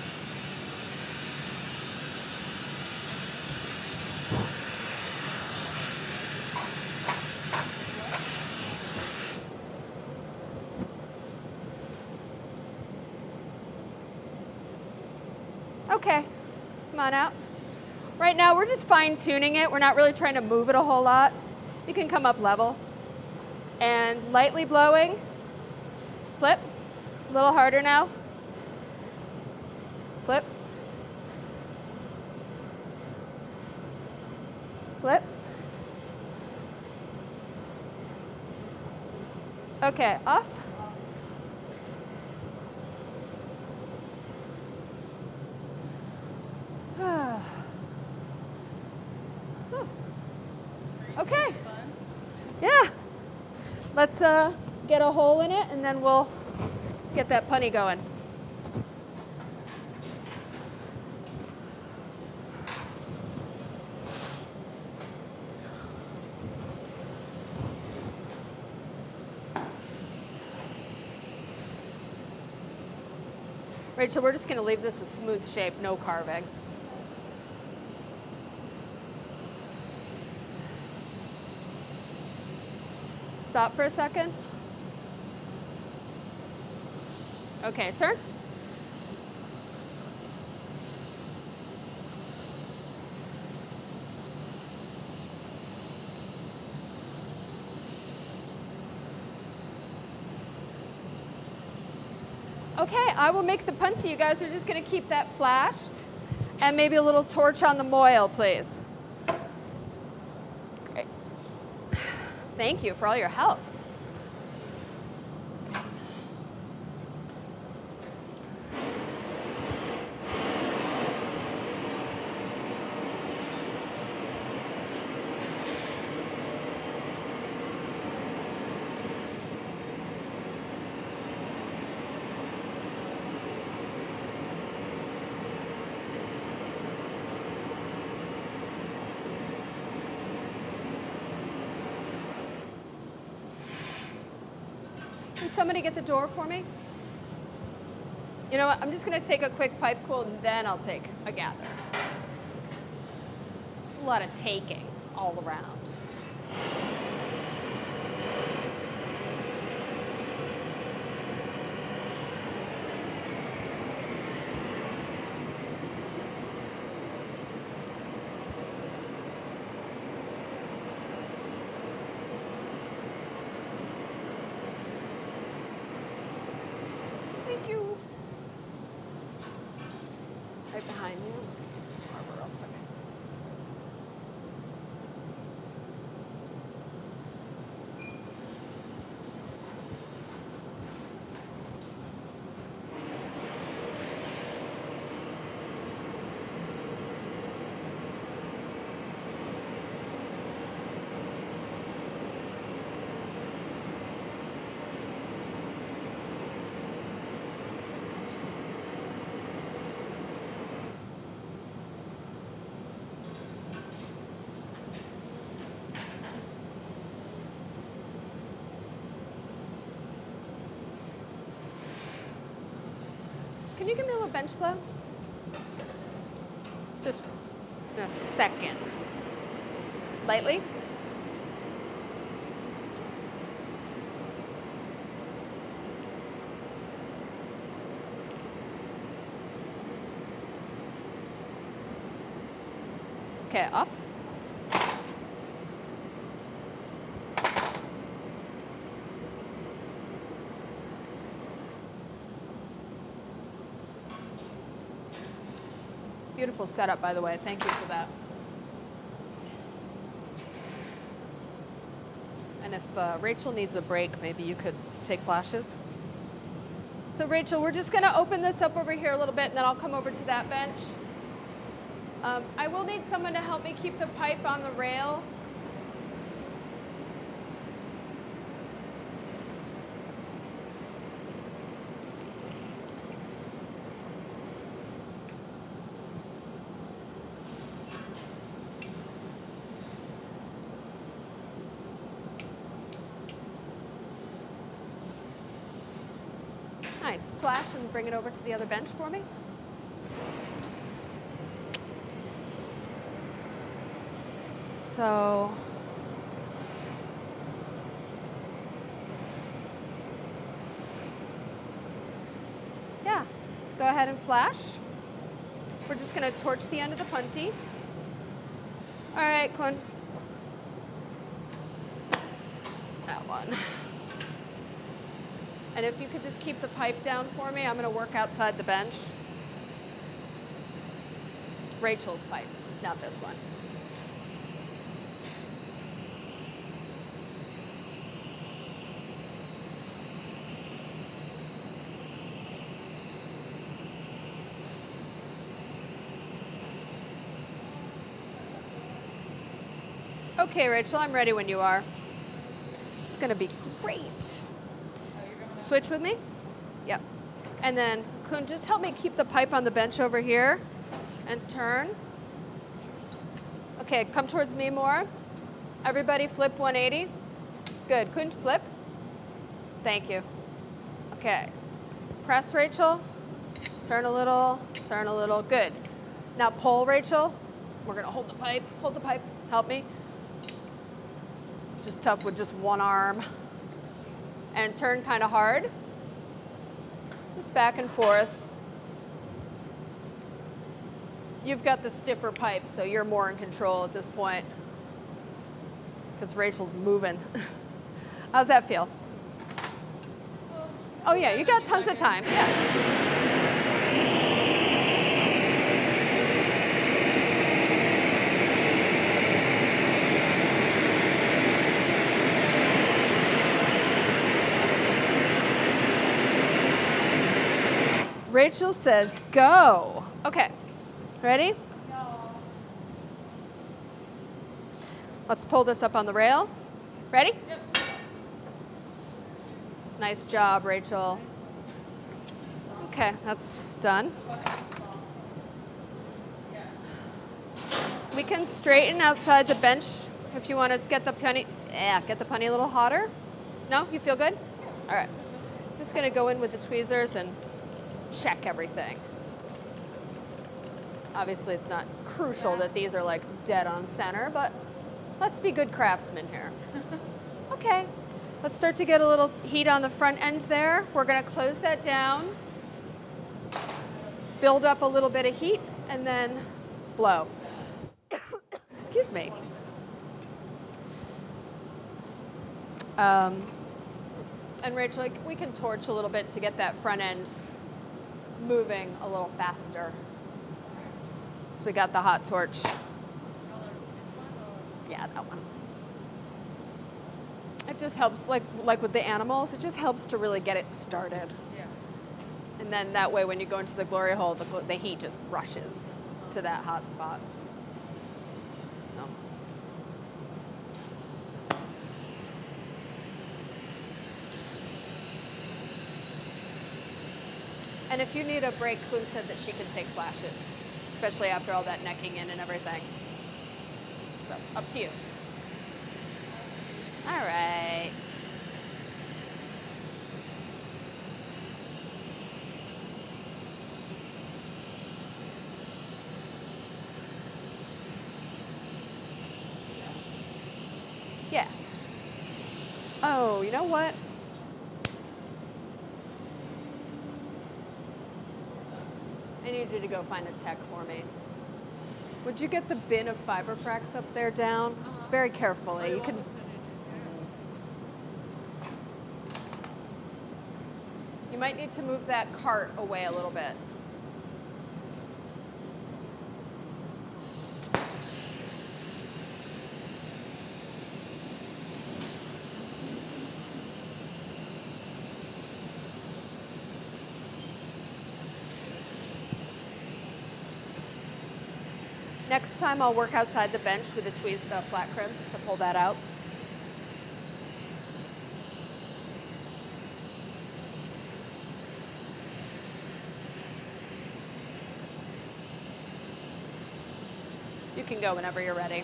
Okay, come on out. Right now we're just fine tuning it. We're not really trying to move it a whole lot. You can come up level. And lightly blowing. Flip. A little harder now. Flip. Flip. Okay, off. Okay. Yeah. Let's get a hole in it and then we'll get that punny going. Rachel, we're just going to leave this a smooth shape, no carving. Stop for a second. Okay, turn. Okay, I will make the punty. You guys are just going to keep that flashed and maybe a little torch on the moil, please. Great. Thank you for all your help. Can somebody get the door for me? You know what? I'm just going to take a quick pipe cool and then I'll take a gather. There's a lot of taking all around. Thank you. right behind you. I'm just gonna use this marker real quick. Can you give me a little bench blow? Just in a second. Lightly. Okay, off. Beautiful setup, by the way. Thank you for that. And if Rachel needs a break, maybe you could take flashes. So Rachel, we're just gonna open this up over here a little bit and then I'll come over to that bench. I will need someone to help me keep the pipe on the rail. Nice. Flash and bring it over to the other bench for me. So, yeah, go ahead and flash. We're just going to torch the end of the punty. All right, Quinn. That one. And if you could just keep the pipe down for me, I'm going to work outside the bench. Rachel's pipe, not this one. Okay, Rachel, I'm ready when you are. It's going to be great. Switch with me? Yep. And then, Kun, just help me keep the pipe on the bench over here and turn. Okay, come towards me more. Everybody flip 180. Good. Kun, flip. Thank you. Okay. Press, Rachel. Turn a little. Turn a little. Good. Now pull, Rachel. We're going to hold the pipe. Hold the pipe. Help me. It's just tough with just one arm. And turn kind of hard. Just back and forth. You've got the stiffer pipe, so you're more in control at this point. Because Rachel's moving. How's that feel? Oh yeah, you got tons of time. Yeah. Rachel says, go. Okay, ready? No. Let's pull this up on the rail. Ready? Yep. Nice job, Rachel. Okay, that's done. We can straighten outside the bench if you want to get the punny, get the punny a little hotter. No, you feel good? All right. I'm just gonna go in with the tweezers and check everything. Obviously, it's not crucial that these are like dead on center, but let's be good craftsmen here. Okay, let's start to get a little heat on the front end there. We're gonna close that down, build up a little bit of heat, and then blow. Excuse me. And Rachel, we can torch a little bit to get that front end moving a little faster. So we got the hot torch. Color, this one or? Yeah, that one. It just helps, like with the animals, it just helps to really get it started. Yeah. And then that way when you go into the glory hole, the heat just rushes to that hot spot. No. And if you need a break, Kun said that she can take flashes, especially after all that necking in and everything. So, up to you. All right. Yeah. Oh, you know what? I need you to go find a tech for me. Would you get the bin of fiber fracks up there down? Just very carefully. You can. You might need to move that cart away a little bit. Next time I'll work outside the bench with the flat crimps to pull that out. You can go whenever you're ready.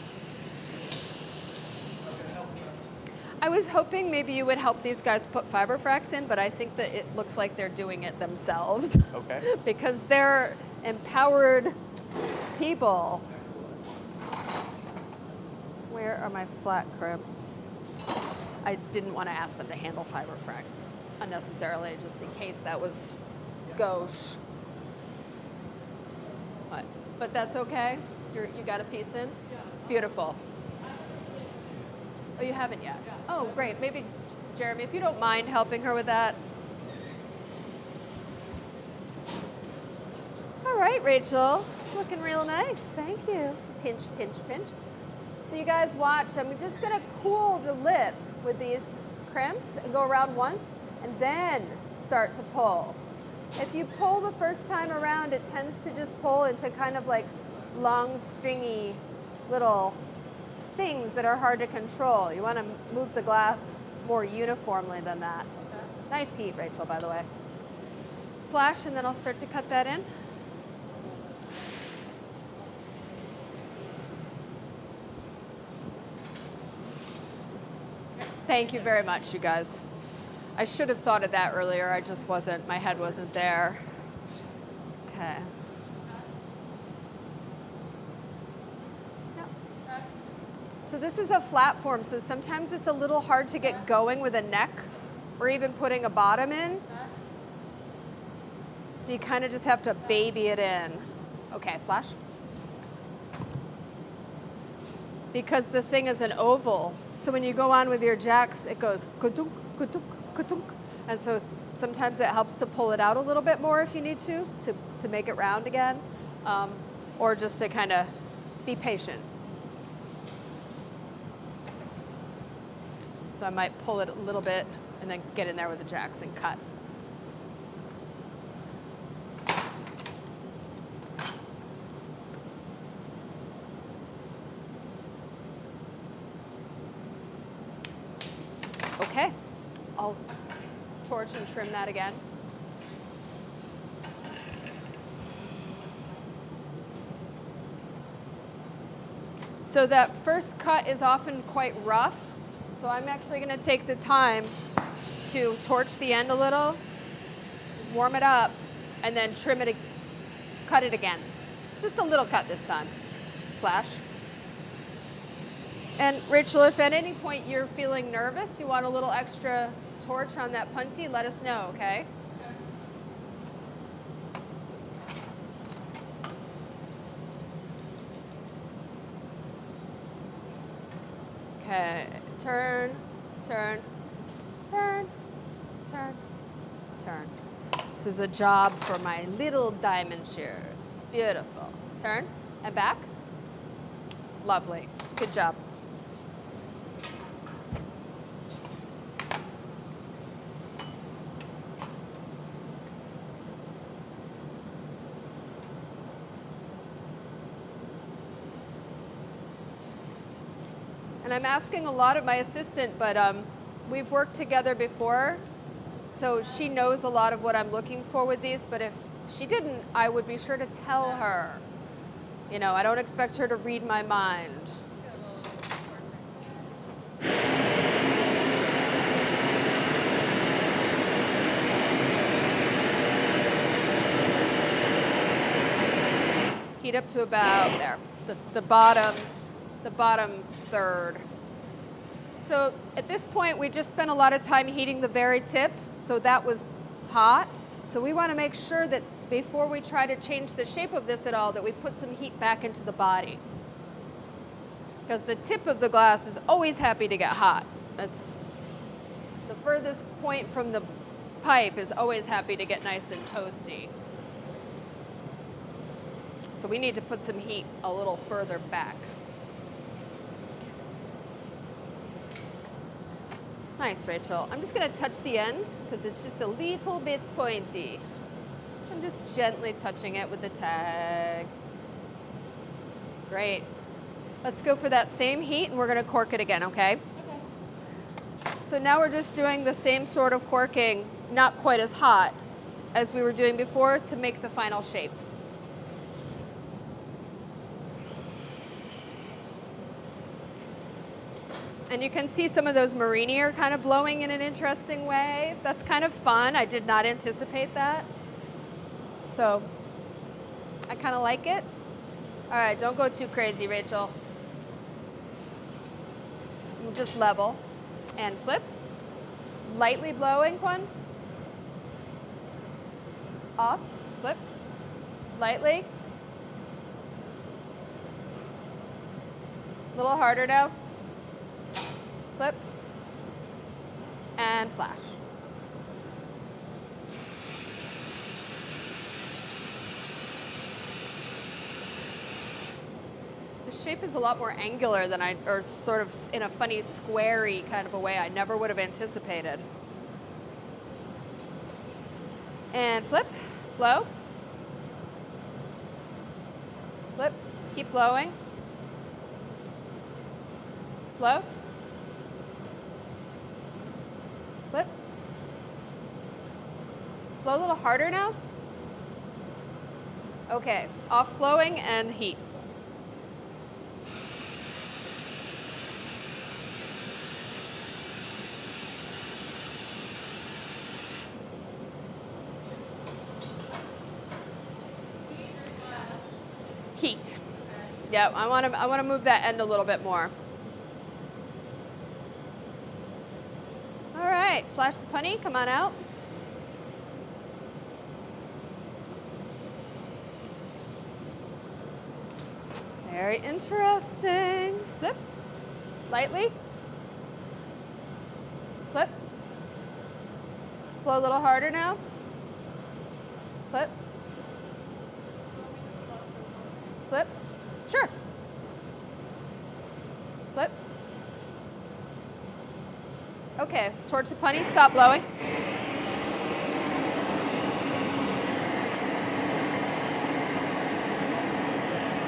I was hoping maybe you would help these guys put fiber fracks in, but I think that it looks like they're doing it themselves. Okay. Because they're empowered people. Where are my flat crimps? I didn't want to ask them to handle fiber fracks unnecessarily, just in case that was gauche. What? But that's okay? You got a piece in? Yeah. Beautiful. Oh, you haven't yet? Oh, great. Maybe, Jeremy, if you don't mind helping her with that. All right, Rachel. It's looking real nice. Thank you. Pinch, pinch, pinch. So you guys watch. I'm just going to cool the lip with these crimps and go around once and then start to pull. If you pull the first time around, it tends to just pull into kind of like long, stringy little things that are hard to control. You want to move the glass more uniformly than that. Okay. Nice heat, Rachel, by the way. Flash, and then I'll start to cut that in. Thank you very much, you guys. I should have thought of that earlier. I just wasn't, my head wasn't there. Okay. So this is a flat form, so sometimes it's a little hard to get going with a neck or even putting a bottom in. So you kind of just have to baby it in. Okay, flash. Because the thing is an oval, so when you go on with your jacks, it goes kutunk, kutunk, kutunk. And so sometimes it helps to pull it out a little bit more if you need to make it round again, or just to kind of be patient. So I might pull it a little bit and then get in there with the jacks and cut. Okay, I'll torch and trim that again. So that first cut is often quite rough. So I'm actually going to take the time to torch the end a little, warm it up, and then trim it, cut it again. Just a little cut this time. Flash. And Rachel, if at any point you're feeling nervous, you want a little extra torch on that punty, let us know, okay? Okay, turn, turn, turn, turn, turn. This is a job for my little diamond shears. Beautiful. Turn. And back. Lovely. Good job. And I'm asking a lot of my assistant, but we've worked together before, so she knows a lot of what I'm looking for with these, but if she didn't, I would be sure to tell her. You know, I don't expect her to read my mind. Heat up to about there, the bottom third. So at this point, we just spent a lot of time heating the very tip, so that was hot. So we want to make sure that before we try to change the shape of this at all, that we put some heat back into the body. Because the tip of the glass is always happy to get hot. That's the furthest point from the pipe is always happy to get nice and toasty. So we need to put some heat a little further back. Nice, Rachel. I'm just going to touch the end because it's just a little bit pointy. So I'm just gently touching it with the tag. Great. Let's go for that same heat and we're going to cork it again, okay? Okay. So now we're just doing the same sort of corking, not quite as hot as we were doing before to make the final shape. And you can see some of those Morretti are kind of blowing in an interesting way. That's kind of fun. I did not anticipate that. So I kind of like it. All right, don't go too crazy, Rachel. Just level and flip. Lightly blowing one. Off, flip. Lightly. A little harder now. Flip, and flash. The shape is a lot more angular than or sort of in a funny squarey kind of a way I never would have anticipated. And flip, blow. Flip, keep blowing. Blow. Flip. Blow a little harder now. Okay, off blowing and heat. Heat. Yeah, I want to move that end a little bit more. All right, flash the punny, come on out. Very interesting. Flip, lightly. Flip. Blow a little harder now. Flip. Flip. Sure. Flip. Okay, torch the punny, stop blowing.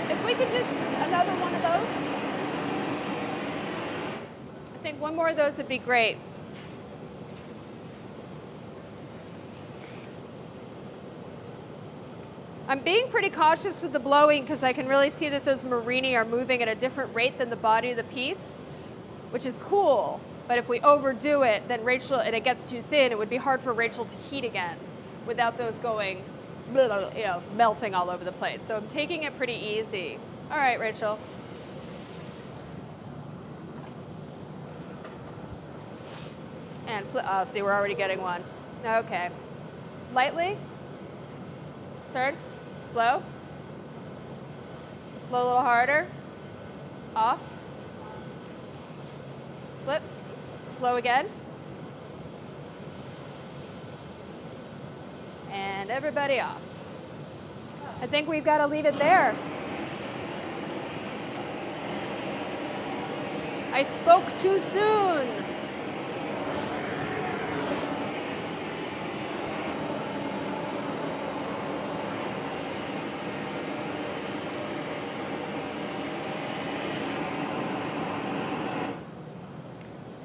If we could just, another one of those. I think one more of those would be great. I'm being pretty cautious with the blowing because I can really see that those Morretti are moving at a different rate than the body of the piece, which is cool. But if we overdo it, then Rachel, and it gets too thin, it would be hard for Rachel to heat again without those going, melting all over the place. So I'm taking it pretty easy. All right, Rachel. And oh, see, we're already getting one. Okay. Lightly. Turn. Blow. Blow a little harder. Off. Flip. Blow again. And everybody off. I think we've got to leave it there. I spoke too soon.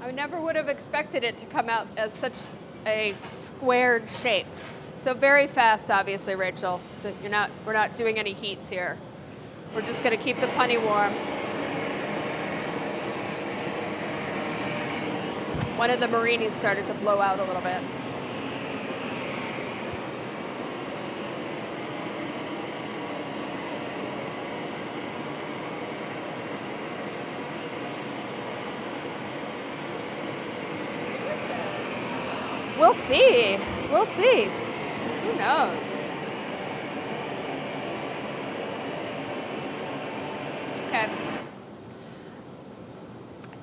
I never would have expected it to come out as such a squared shape. So very fast, obviously, Rachel. We're not doing any heats here. We're just going to keep the punny warm. One of the Morrettis started to blow out a little bit. We'll see. We'll see. Who knows? Okay.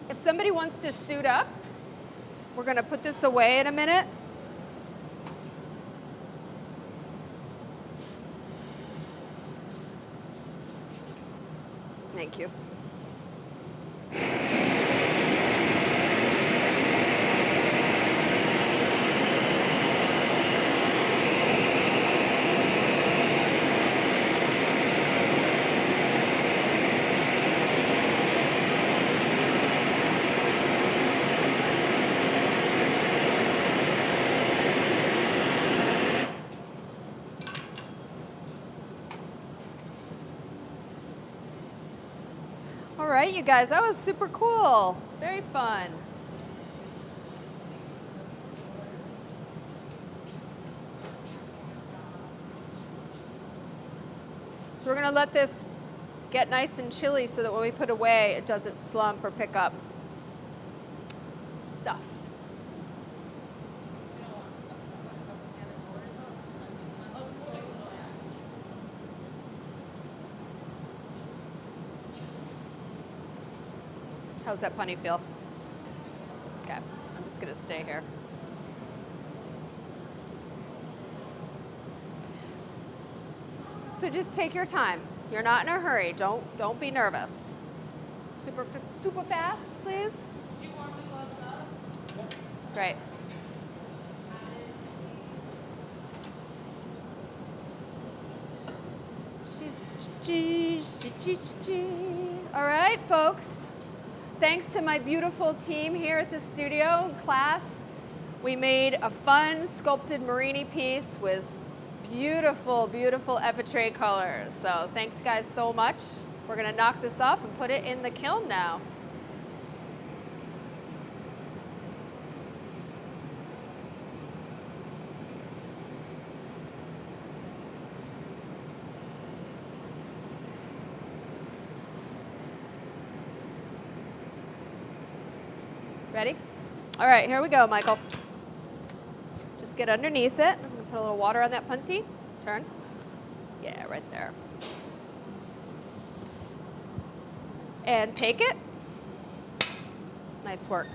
If somebody wants to suit up, we're going to put this away in a minute. Thank you. All right, you guys, that was super cool. Very fun. So we're going to let this get nice and chilly so that when we put away, it doesn't slump or pick up stuff. How's that punny feel? Okay, I'm just gonna stay here. So just take your time. You're not in a hurry. Don't be nervous. Super fast, please. Do you warm the gloves up? Great. All right, folks. Thanks to my beautiful team here at the studio and class, we made a fun sculpted Morretti piece with beautiful, beautiful effigy colors. So thanks guys so much. We're gonna knock this off and put it in the kiln now. Ready? All right, here we go, Michael. Just get underneath it. I'm gonna put a little water on that punty. Turn. Yeah, right there. And take it. Nice work.